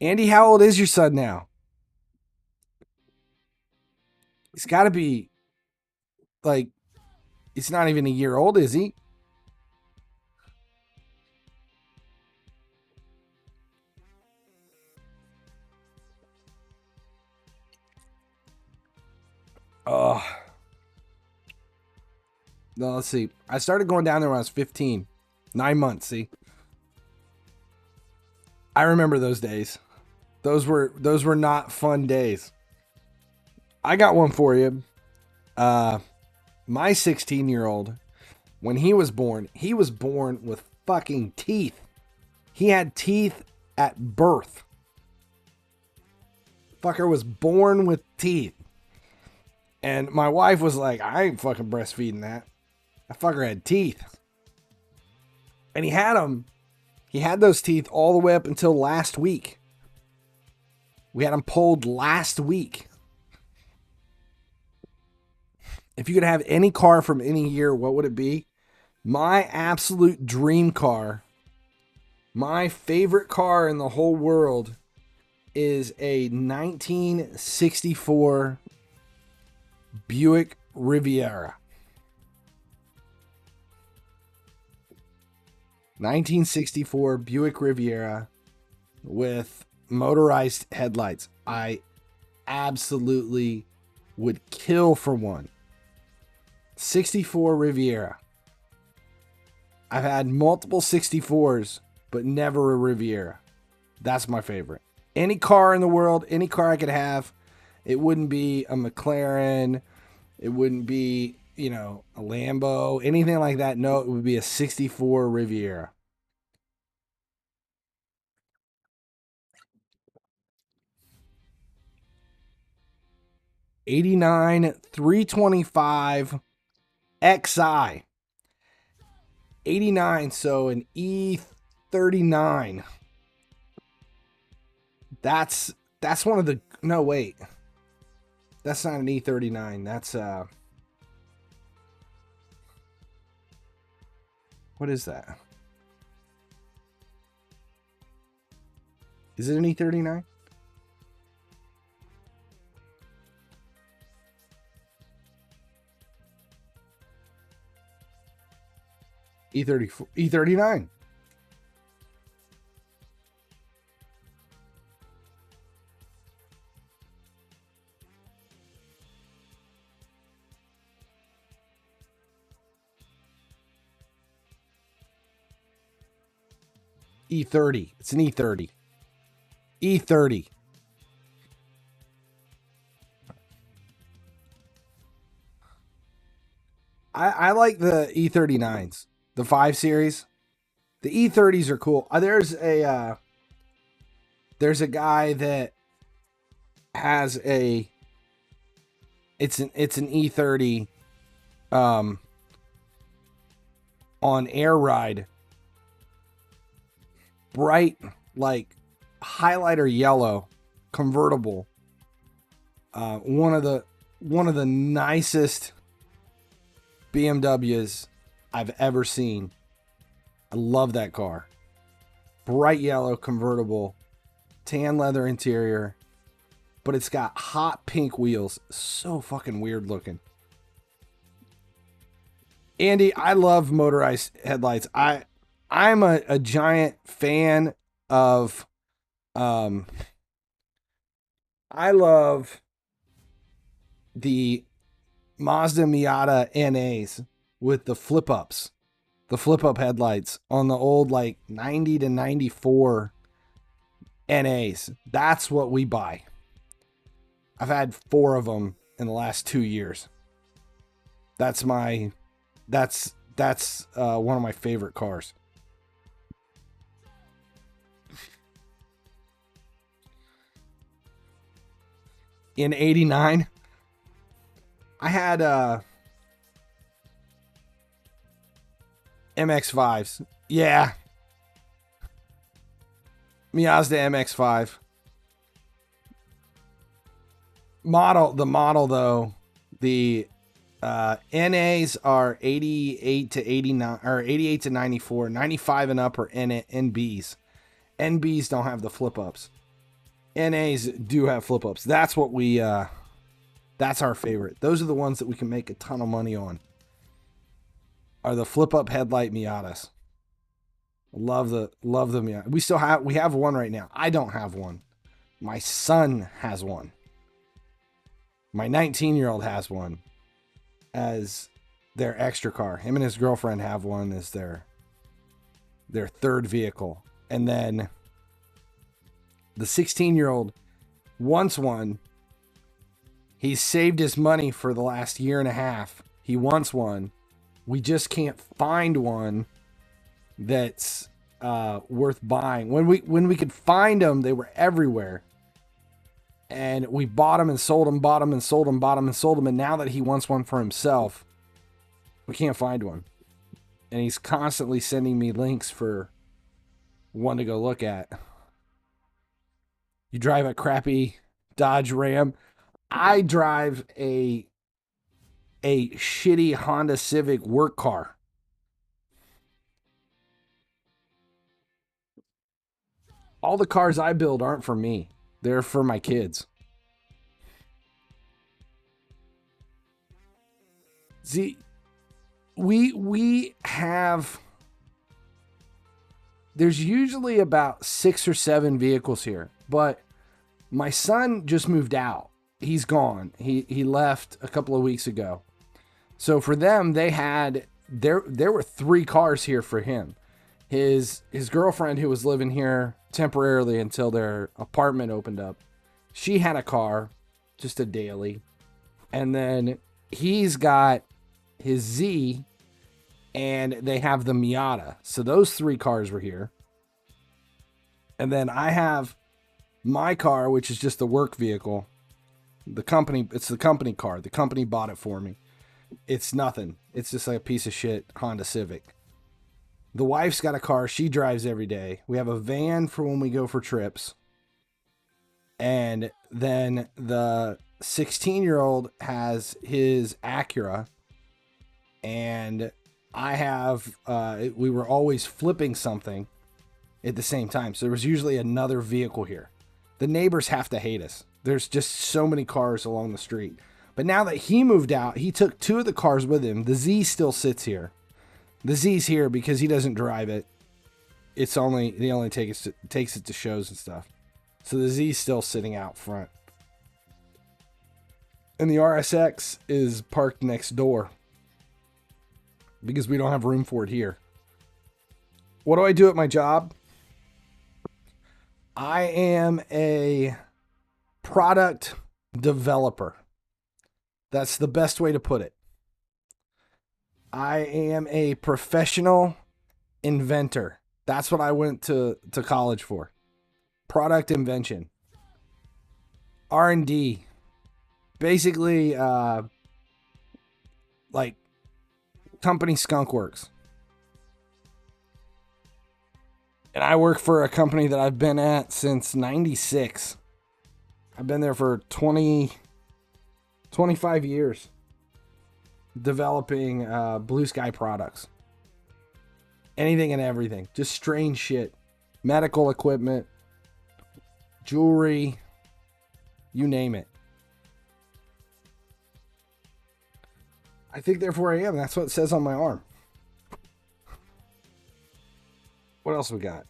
Andy, how old is your son now? He's got to be like, he's not even a year old, is he? Oh. No, let's see. I started going down there when I was 15. 9 months, see? I remember those days. Those were not fun days. I got one for you. My 16-year-old, when he was born with fucking teeth. He had teeth at birth. Fucker was born with teeth. And my wife was like, I ain't fucking breastfeeding that. That fucker had teeth. And he had them. He had those teeth all the way up until last week. We had them pulled last week. If you could have any car from any year, what would it be? My absolute dream car, my favorite car in the whole world, is a 1964 Buick Riviera. 1964 Buick Riviera with motorized headlights. I absolutely would kill for one. 64 Riviera. I've had multiple 64s, but never a Riviera. That's my favorite. Any car in the world, any car I could have, it wouldn't be a McLaren, it wouldn't be, you know, a Lambo, anything like that. No, it would be a 64 Riviera. '89 325 XI. 89, so an E39. That's one of the, no wait. That's not an E39. That's what is that? Is it an E39? E34, E39. E30. It's an E30. E30. I like the E39s, the 5 Series. The E30s are cool. There's a guy that has a, it's an E30 on Air Ride. Bright, like highlighter yellow convertible. One of the nicest BMWs I've ever seen. I love that car. Bright yellow convertible, tan leather interior, but it's got hot pink wheels. So fucking weird looking. Andy, I love motorized headlights. I'm a giant fan of, I love the Mazda Miata NAs with the flip ups, the flip up headlights on the old like 90 to 94 NAs. That's what we buy. I've had 4 of them in the last 2 years. That's one of my favorite cars. In '89, I had MX-5s. Yeah. Mazda MX-5. The model though, the NAs are 88 to 89 or 88 to 94, 95 and up are NBs. NBs don't have the flip ups. NAs do have flip ups. That's what we that's our favorite. Those are the ones that we can make a ton of money on. Are the flip up headlight Miatas. Love the Miata. We have one right now. I don't have one. My son has one. My 19-year-old has one as their extra car. Him and his girlfriend have one as their third vehicle. And then the 16-year-old wants one. He's saved his money for the last year and a half. He wants one. We just can't find one that's worth buying. When we could find them, they were everywhere. And we bought them and sold them, bought them and sold them, bought them and sold them. And now that he wants one for himself, we can't find one. And he's constantly sending me links for one to go look at. You drive a crappy Dodge Ram. I drive a shitty Honda Civic work car. All the cars I build aren't for me. They're for my kids. See, we have... There's usually about 6 or 7 vehicles here, but my son just moved out. He's gone. He left a couple of weeks ago. So for them, they had... There were 3 cars here for him. His girlfriend, who was living here temporarily until their apartment opened up, she had a car, just a daily. And then he's got his Z, and they have the Miata. So those 3 cars were here. And then I have my car, which is just the work vehicle. It's the company car. The company bought it for me. It's nothing. It's just like a piece of shit Honda Civic. The wife's got a car she drives every day. We have a van for when we go for trips. And then the 16-year-old has his Acura. And I have, we were always flipping something at the same time. So there was usually another vehicle here. The neighbors have to hate us. There's just so many cars along the street. But now that he moved out, he took 2 of the cars with him. The Z still sits here. The Z's here because he doesn't drive it. He only takes it to shows and stuff. So the Z's still sitting out front. And the RSX is parked next door because we don't have room for it here. What do I do at my job? I am a product developer. That's the best way to put it. I am a professional inventor. That's what I went to college for. Product invention. R&D. Basically, like company skunkworks. And I work for a company that I've been at since 96. I've been there for 25 years. Developing blue sky products. Anything and everything. Just strange shit. Medical equipment. Jewelry. You name it. I think therefore I am. That's what it says on my arm. What else we got?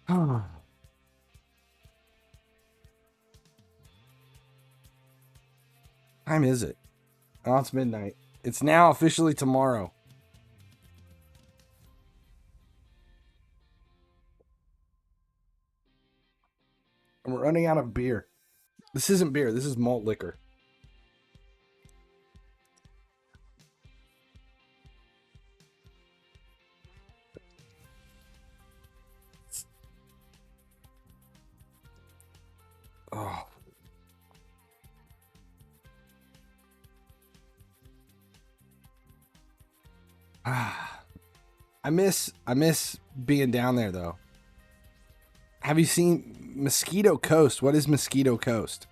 Time is it? Oh, it's midnight. It's now officially tomorrow. And we're running out of beer. This isn't beer. This is malt liquor. Oh. I miss being down there though. Have you seen Mosquito Coast? What is Mosquito Coast?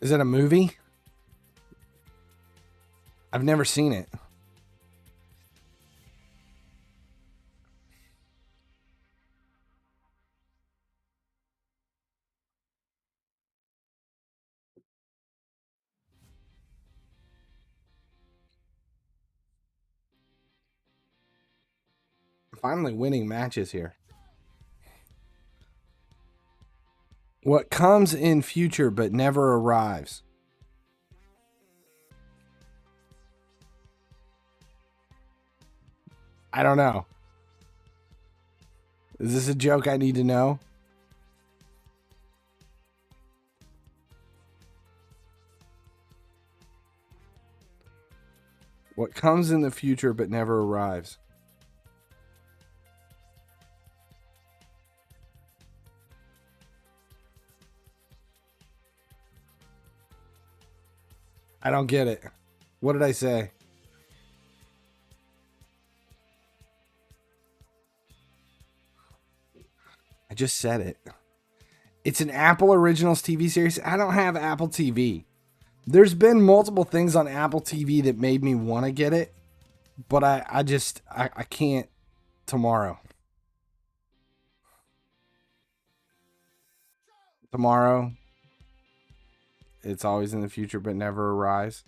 Is it a movie? I've never seen it. Finally winning matches here. What comes in future but never arrives. I don't know. Is this a joke I need to know? What comes in the future but never arrives. I don't get it. What did I say? just said it. It's an Apple Originals TV series. I don't have Apple TV. There's been multiple things on Apple TV that made me want to get it, but I can't tomorrow. Tomorrow, it's always in the future, but never arrives.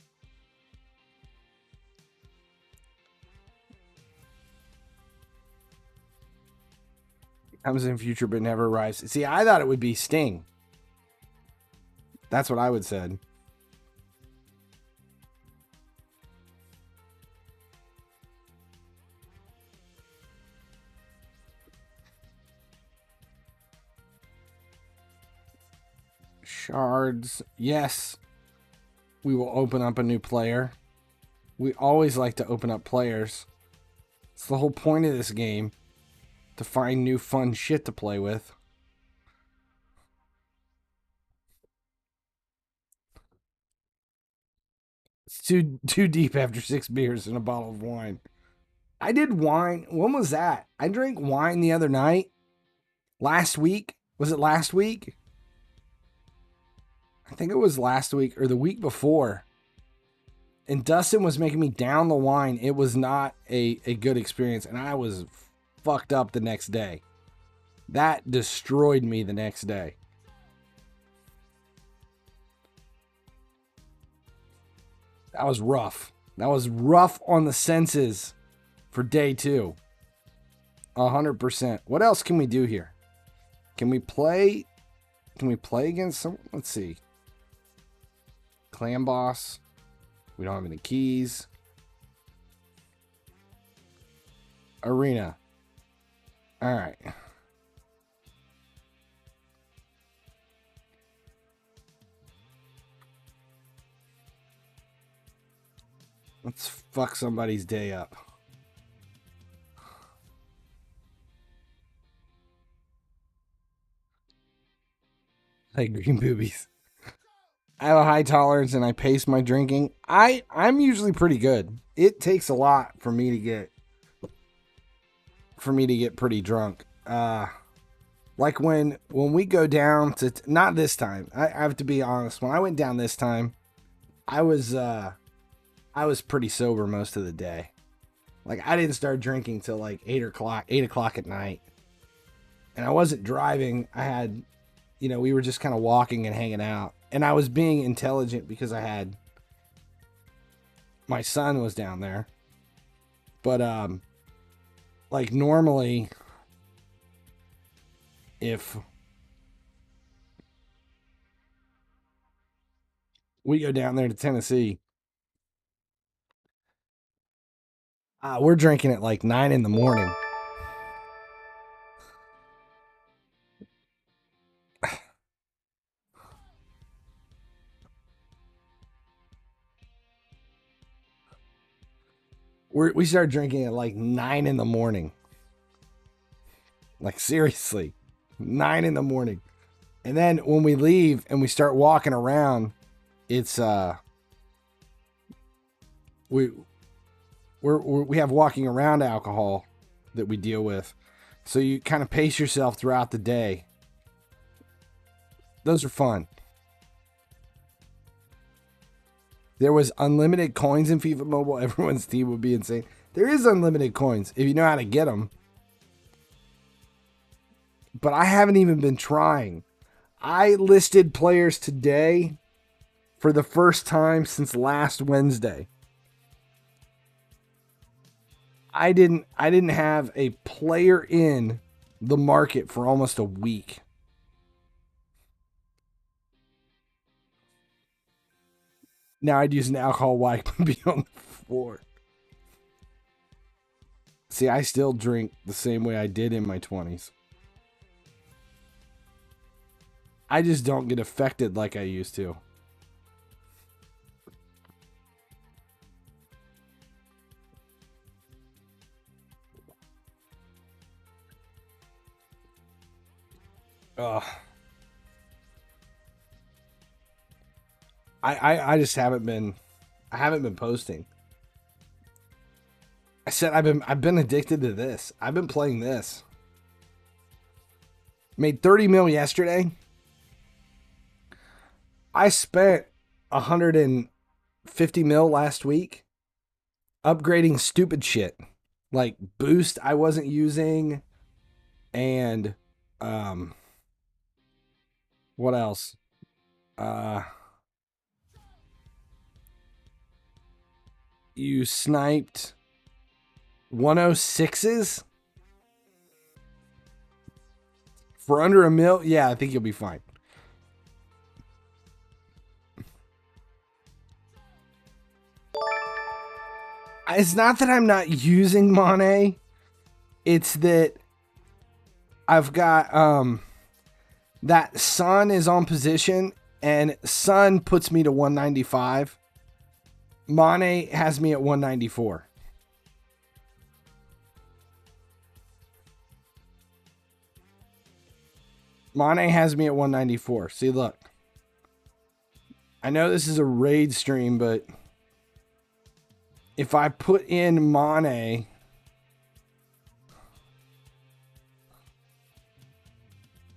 Comes in future, but never arrives. See, I thought it would be Sting. That's what I would said. Shards. Yes. We will open up a new player. We always like to open up players. It's the whole point of this game. To find new fun shit to play with. It's too deep after 6 beers and a bottle of wine. I did wine. When was that? I drank wine the other night. Last week. Was it last week? I think it was last week or the week before. And Dustin was making me down the wine. It was not a good experience. And I was fucked up the next day. That destroyed me the next day. That was rough. That was rough on the senses for day 2. 100%. What else can we do here? Can we play against someone? Let's see. Clan boss. We don't have any keys. Arena. All right. Let's fuck somebody's day up. Like green boobies. I have a high tolerance and I pace my drinking. I'm usually pretty good. It takes a lot for me to get pretty drunk. Like when we go down to not this time. I have to be honest. When I went down this time, I was pretty sober most of the day. Like I didn't start drinking till like 8 o'clock at night. And I wasn't driving. I had, we were just kind of walking and hanging out. And I was being intelligent because I had my son was down there. But like normally if we go down there to Tennessee, we're drinking at like 9 in the morning. We started drinking at like 9 in the morning. Like seriously, 9 in the morning. And then when we leave and we start walking around, it's we have walking around alcohol that we deal with. So you kind of pace yourself throughout the day. Those are fun. There was unlimited coins in FIFA Mobile. Everyone's team would be insane. There is unlimited coins if you know how to get them. But I haven't even been trying. I listed players today for the first time since last Wednesday. I didn't have a player in the market for almost a week. Now I'd use an alcohol wipe and be on the floor. See, I still drink the same way I did in my 20s. I just don't get affected like I used to. Ugh. I just haven't been posting. I said I've been addicted to this. I've been playing this. Made 30 mil yesterday. I spent 150 mil last week upgrading stupid shit. Like boost I wasn't using. And what else? You sniped 106s for under a mil. Yeah, I think you'll be fine. It's not that I'm not using Monet. It's that I've got that Sun is on position, and Sun puts me to 195. Monet has me at 194. Monet has me at 194. See, look. I know this is a raid stream, but if I put in Monet,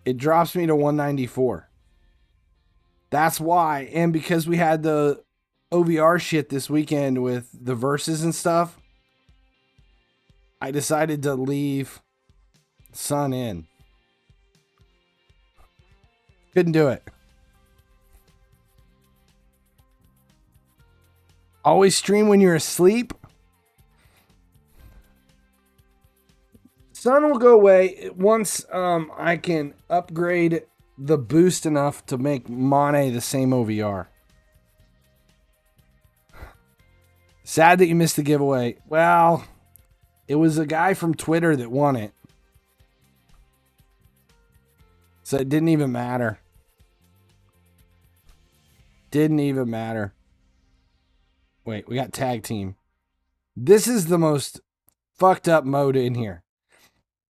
it drops me to 194. That's why. And because we had the OVR shit this weekend with the verses and stuff, I decided to leave Sun in. Couldn't do it. Always stream when you're asleep. Sun will go away once I can upgrade the boost enough to make Monet the same OVR. Sad that you missed the giveaway. Well, it was a guy from Twitter that won it. So it didn't even matter. Didn't even matter. Wait, we got tag team. This is the most fucked up mode in here.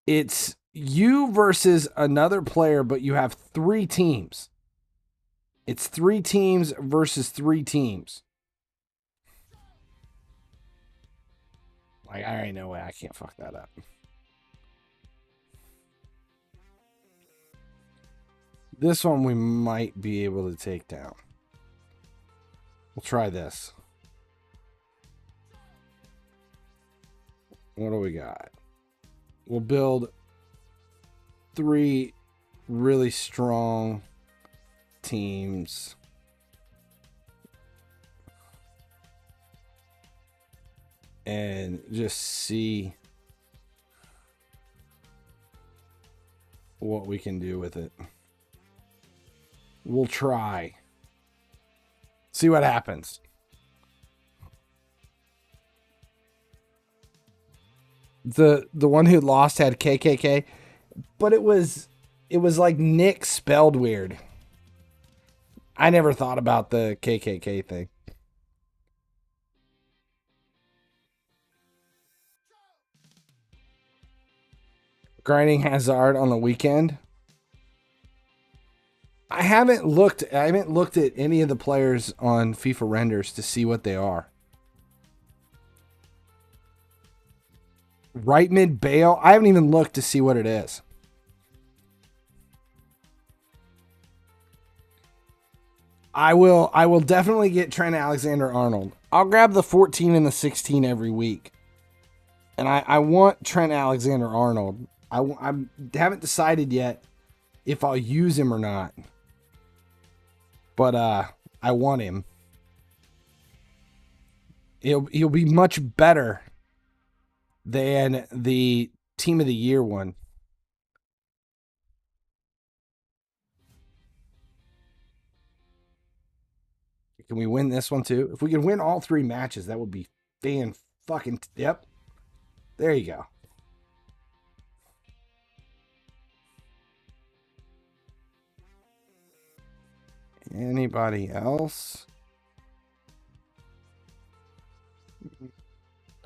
It's you versus another player, but you have 3 teams. It's 3 teams versus 3 teams. Like, I ain't no way I can't fuck that up. This one we might be able to take down. We'll try this. What do we got? We'll build 3 really strong teams. And just see what we can do with it. We'll try. See what happens. The one who lost had KKK, but it was like Nick spelled weird. I never thought about the KKK thing. Grinding Hazard on the weekend. I haven't looked at any of the players on FIFA renders to see what they are. Right mid Bale. I haven't even looked to see what it is. I will definitely get Trent Alexander-Arnold. I'll grab the 14 and the 16 every week. And I want Trent Alexander-Arnold. I haven't decided yet if I'll use him or not. But I want him. He'll be much better than the Team of the Year one. Can we win this one too? If we can win all 3 matches, that would be fucking. Yep. There you go. Anybody else?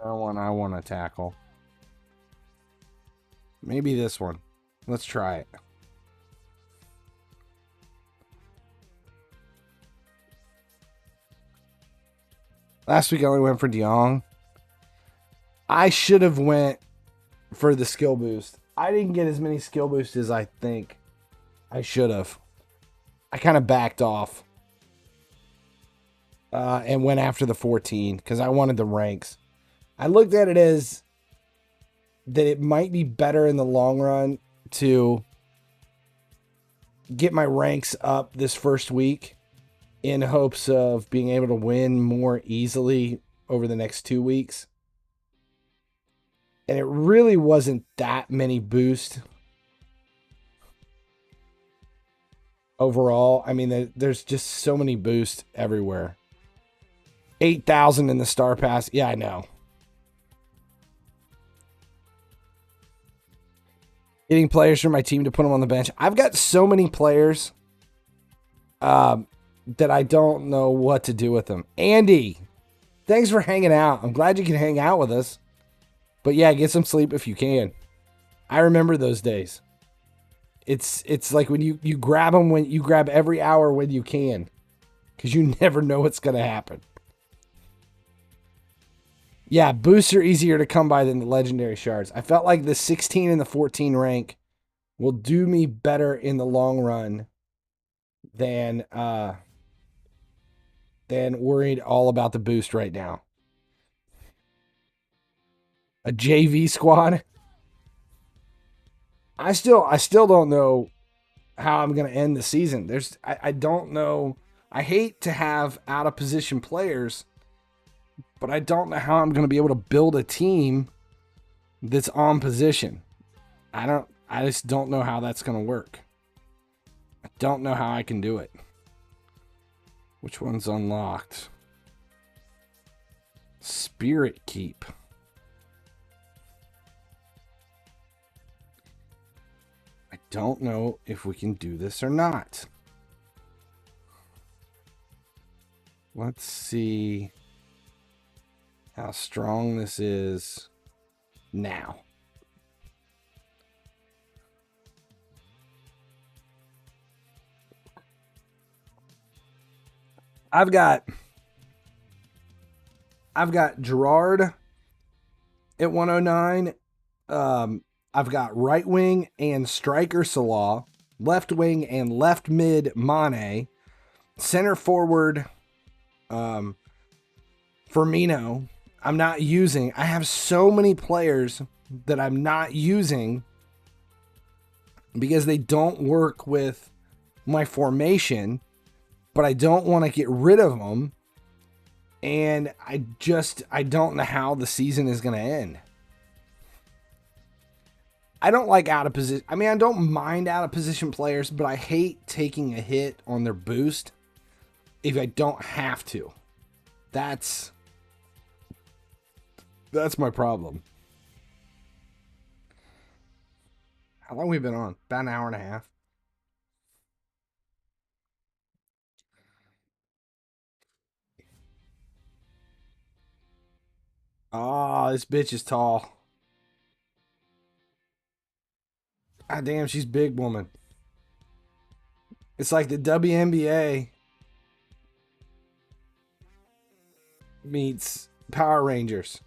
No one I want to tackle. Maybe this one. Let's try it. Last week I only went for De Jong. I should have went for the skill boost. I didn't get as many skill boosts as I think I should have. I kind of backed off. And went after the 14 because I wanted the ranks. I looked at it as that it might be better in the long run to get my ranks up this first week in hopes of being able to win more easily over the next 2 weeks. And it really wasn't that many boosts overall. I mean, there's just so many boosts everywhere. 8,000 in the Star Pass. Yeah, I know. Getting players from my team to put them on the bench. I've got so many players that I don't know what to do with them. Andy, thanks for hanging out. I'm glad you can hang out with us. But yeah, get some sleep if you can. I remember those days. It's like when you grab them, when you grab every hour when you can. Because you never know what's going to happen. Yeah, boosts are easier to come by than the legendary shards. I felt like the 16 and the 14 rank will do me better in the long run than worried all about the boost right now. A JV squad. I still don't know how I'm going to end the season. I don't know. I hate to have out of position players, but I don't know how I'm going to be able to build a team that's on position. I just don't know how that's going to work. I don't know how I can do it. Which one's unlocked? Spirit Keep. I don't know if we can do this or not. Let's see how strong this is now. I've got Gerard at 109. I've got right wing and striker Salah, left wing and left mid Mane, center forward Firmino. I'm not using. I have so many players that I'm not using because they don't work with my formation, but I don't want to get rid of them. And I don't know how the season is going to end. I don't like out of position. I mean, I don't mind out of position players, but I hate taking a hit on their boost if I don't have to. That's my problem. How long have we been on? About an hour and a half. Oh, this bitch is tall. God damn, she's big woman. It's like the WNBA meets Power Rangers.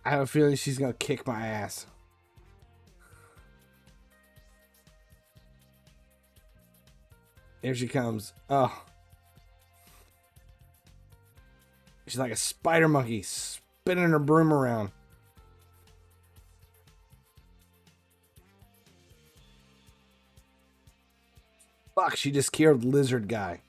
I have a feeling she's going to kick my ass. Here she comes. Oh. She's like a spider monkey spinning her broom around. Fuck, she just killed lizard guy.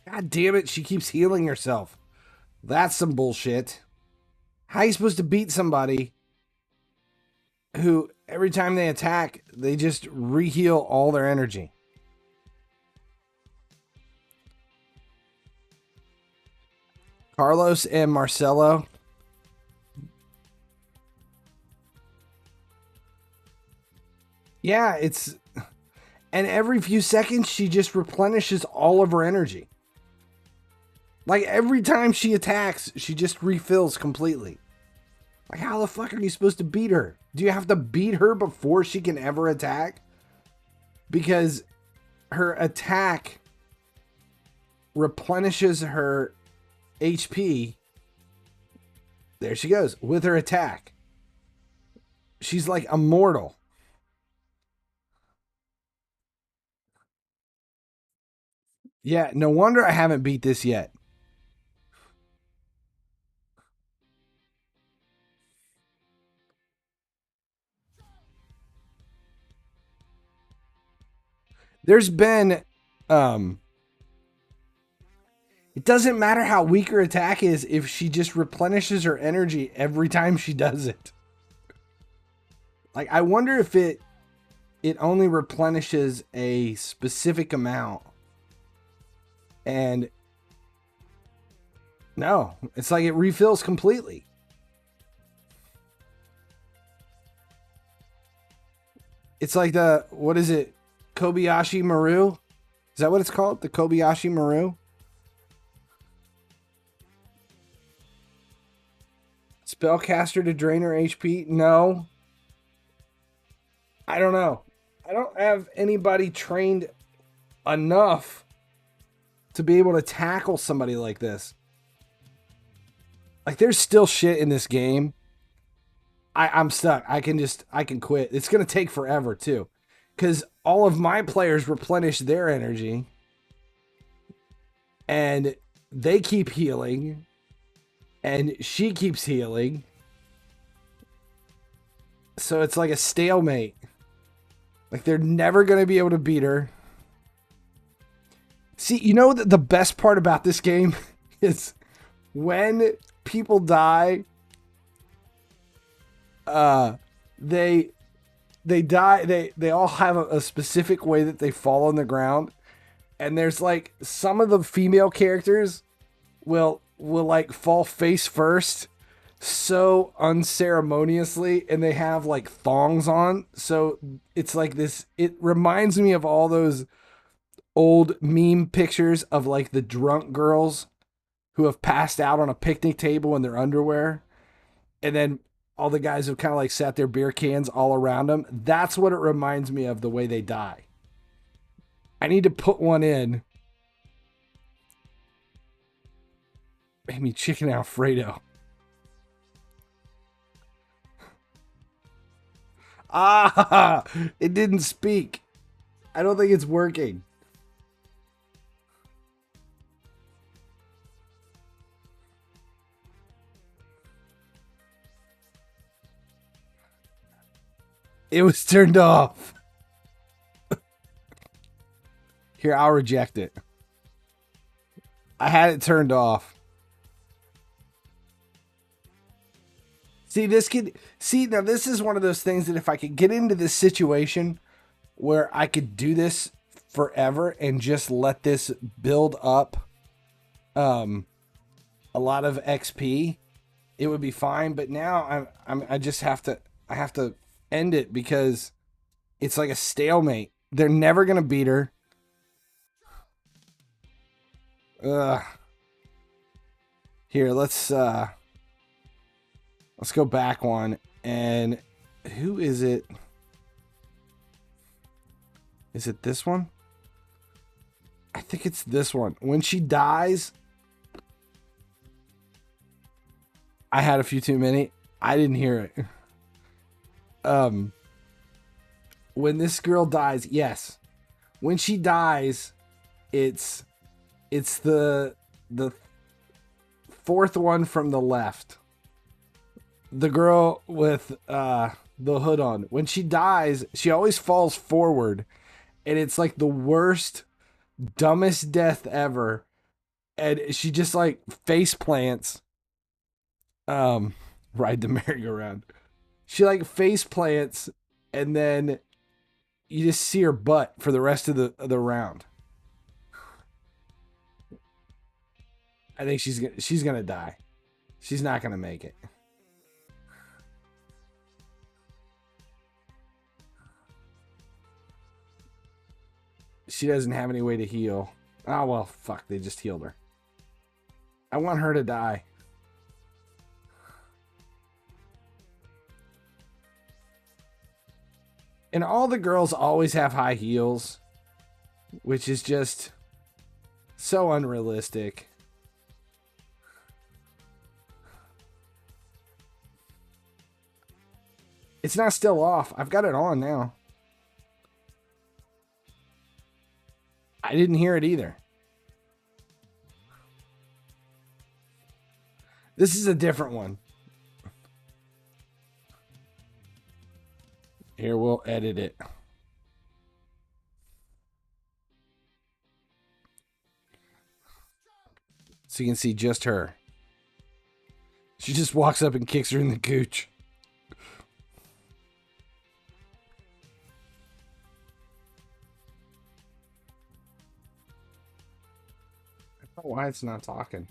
God damn it, she keeps healing herself. That's some bullshit. How are you supposed to beat somebody who, every time they attack, they just re-heal all their energy? Carlos and Marcelo. Yeah, it's... And every few seconds, she just replenishes all of her energy. Like, every time she attacks, she just refills completely. Like, how the fuck are you supposed to beat her? Do you have to beat her before she can ever attack? Because her attack replenishes her HP. There she goes with her attack. She's like immortal. Yeah, no wonder I haven't beat this yet. There's been it doesn't matter how weak her attack is if she just replenishes her energy every time she does it. Like, I wonder if it only replenishes a specific amount. And no, it's like it refills completely. It's like the, what is it? Kobayashi Maru? Is that what it's called? The Kobayashi Maru? Spellcaster to drain her HP? No. I don't know. I don't have anybody trained enough to be able to tackle somebody like this. Like, there's still shit in this game. I'm stuck. I can quit. It's going to take forever, too. Because all of my players replenish their energy. And they keep healing. And she keeps healing. So it's like a stalemate. Like, they're never going to be able to beat her. See, you know the best part about this game is when people die, they die, they all have a specific way that they fall on the ground. And there's like some of the female characters will like fall face first so unceremoniously, and they have like thongs on. So it's like this, it reminds me of all those old meme pictures of like the drunk girls who have passed out on a picnic table in their underwear. And then all the guys have kind of like sat their beer cans all around them. That's what it reminds me of, the way they die. I need to put one in. Maybe chicken Alfredo. Ah, it didn't speak. I don't think it's working. It was turned off. Here, I'll reject it. I had it turned off. See, now this is one of those things that if I could get into this situation where I could do this forever and just let this build up a lot of XP, it would be fine. But now I just have to end it because it's like a stalemate. They're never gonna beat her. Here, let's go back one. And who is it? Is it this one? I think it's this one. When she dies, I had a few too many. I didn't hear it. When this girl dies, yes. When she dies, it's the fourth one from the left. The girl with the hood on. When she dies, she always falls forward, and it's like the worst, dumbest death ever. And she just like face plants. Ride the merry-go-round. She like face plants, and then you just see her butt for the rest of the round. I think she's gonna die. She's not gonna make it. She doesn't have any way to heal. Oh well, fuck, they just healed her. I want her to die. And all the girls always have high heels, which is just so unrealistic. It's not still off. I've got it on now. I didn't hear it either. This is a different one. Here, we'll edit it. So you can see just her. She just walks up and kicks her in the gooch. I don't know why it's not talking.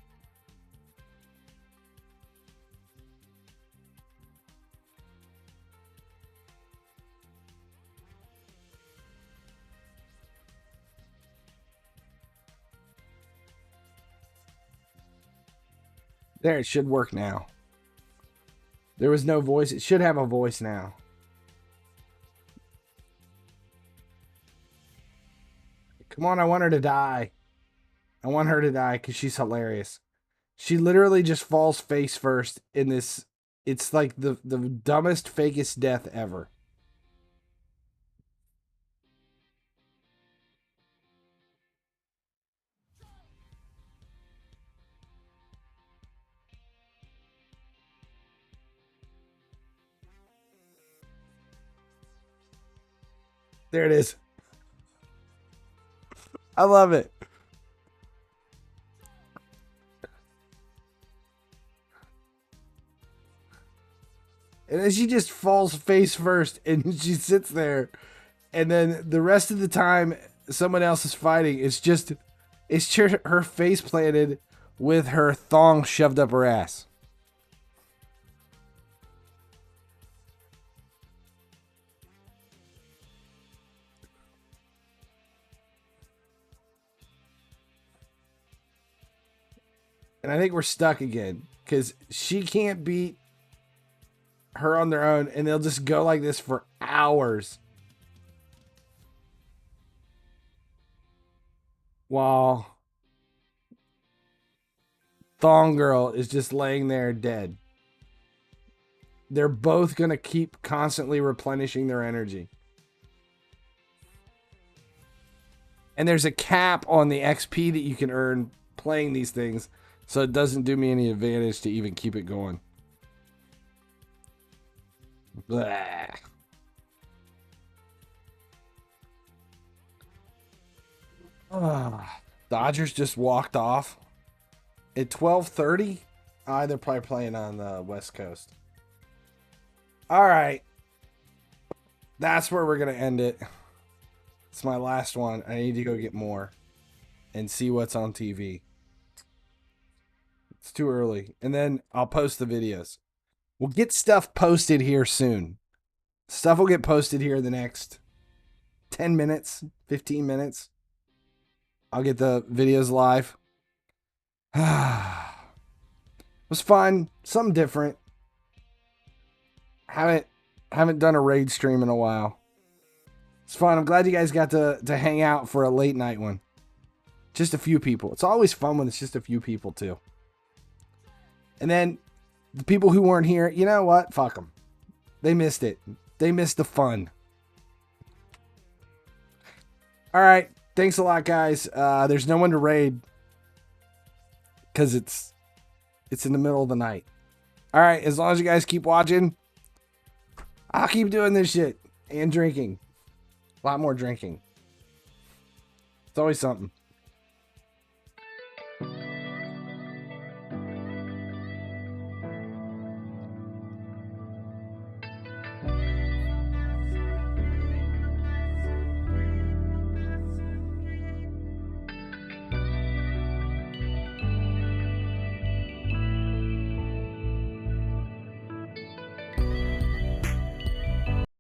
There, it should work now. There was no voice. It should have a voice now. Come on, I want her to die. I want her to die because she's hilarious. She literally just falls face first in this. It's like the dumbest, fakest death ever. There it is. I love it. And then she just falls face first and she sits there. And then the rest of the time someone else is fighting, it's just her face planted with her thong shoved up her ass. And I think we're stuck again because she can't beat her on their own, and they'll just go like this for hours. While Thong Girl is just laying there dead. They're both going to keep constantly replenishing their energy. And there's a cap on the XP that you can earn playing these things, so it doesn't do me any advantage to even keep it going. Blah. Dodgers just walked off at 12:30. They're probably playing on the West Coast. All right, that's where we're gonna end it. It's my last one. I need to go get more and see what's on TV. It's too early, and then I'll post the videos. We'll get stuff posted here soon. Stuff will get posted here in the next 10 minutes, 15 minutes. I'll get the videos live. It was fun. Something different. Haven't done a raid stream in a while. It's fun. I'm glad you guys got to hang out for a late night one. Just a few people. It's always fun when it's just a few people too. And then the people who weren't here, you know what? Fuck them. They missed it. They missed the fun. All right. Thanks a lot, guys. There's no one to raid because it's in the middle of the night. All right. As long as you guys keep watching, I'll keep doing this shit and drinking. A lot more drinking. It's always something.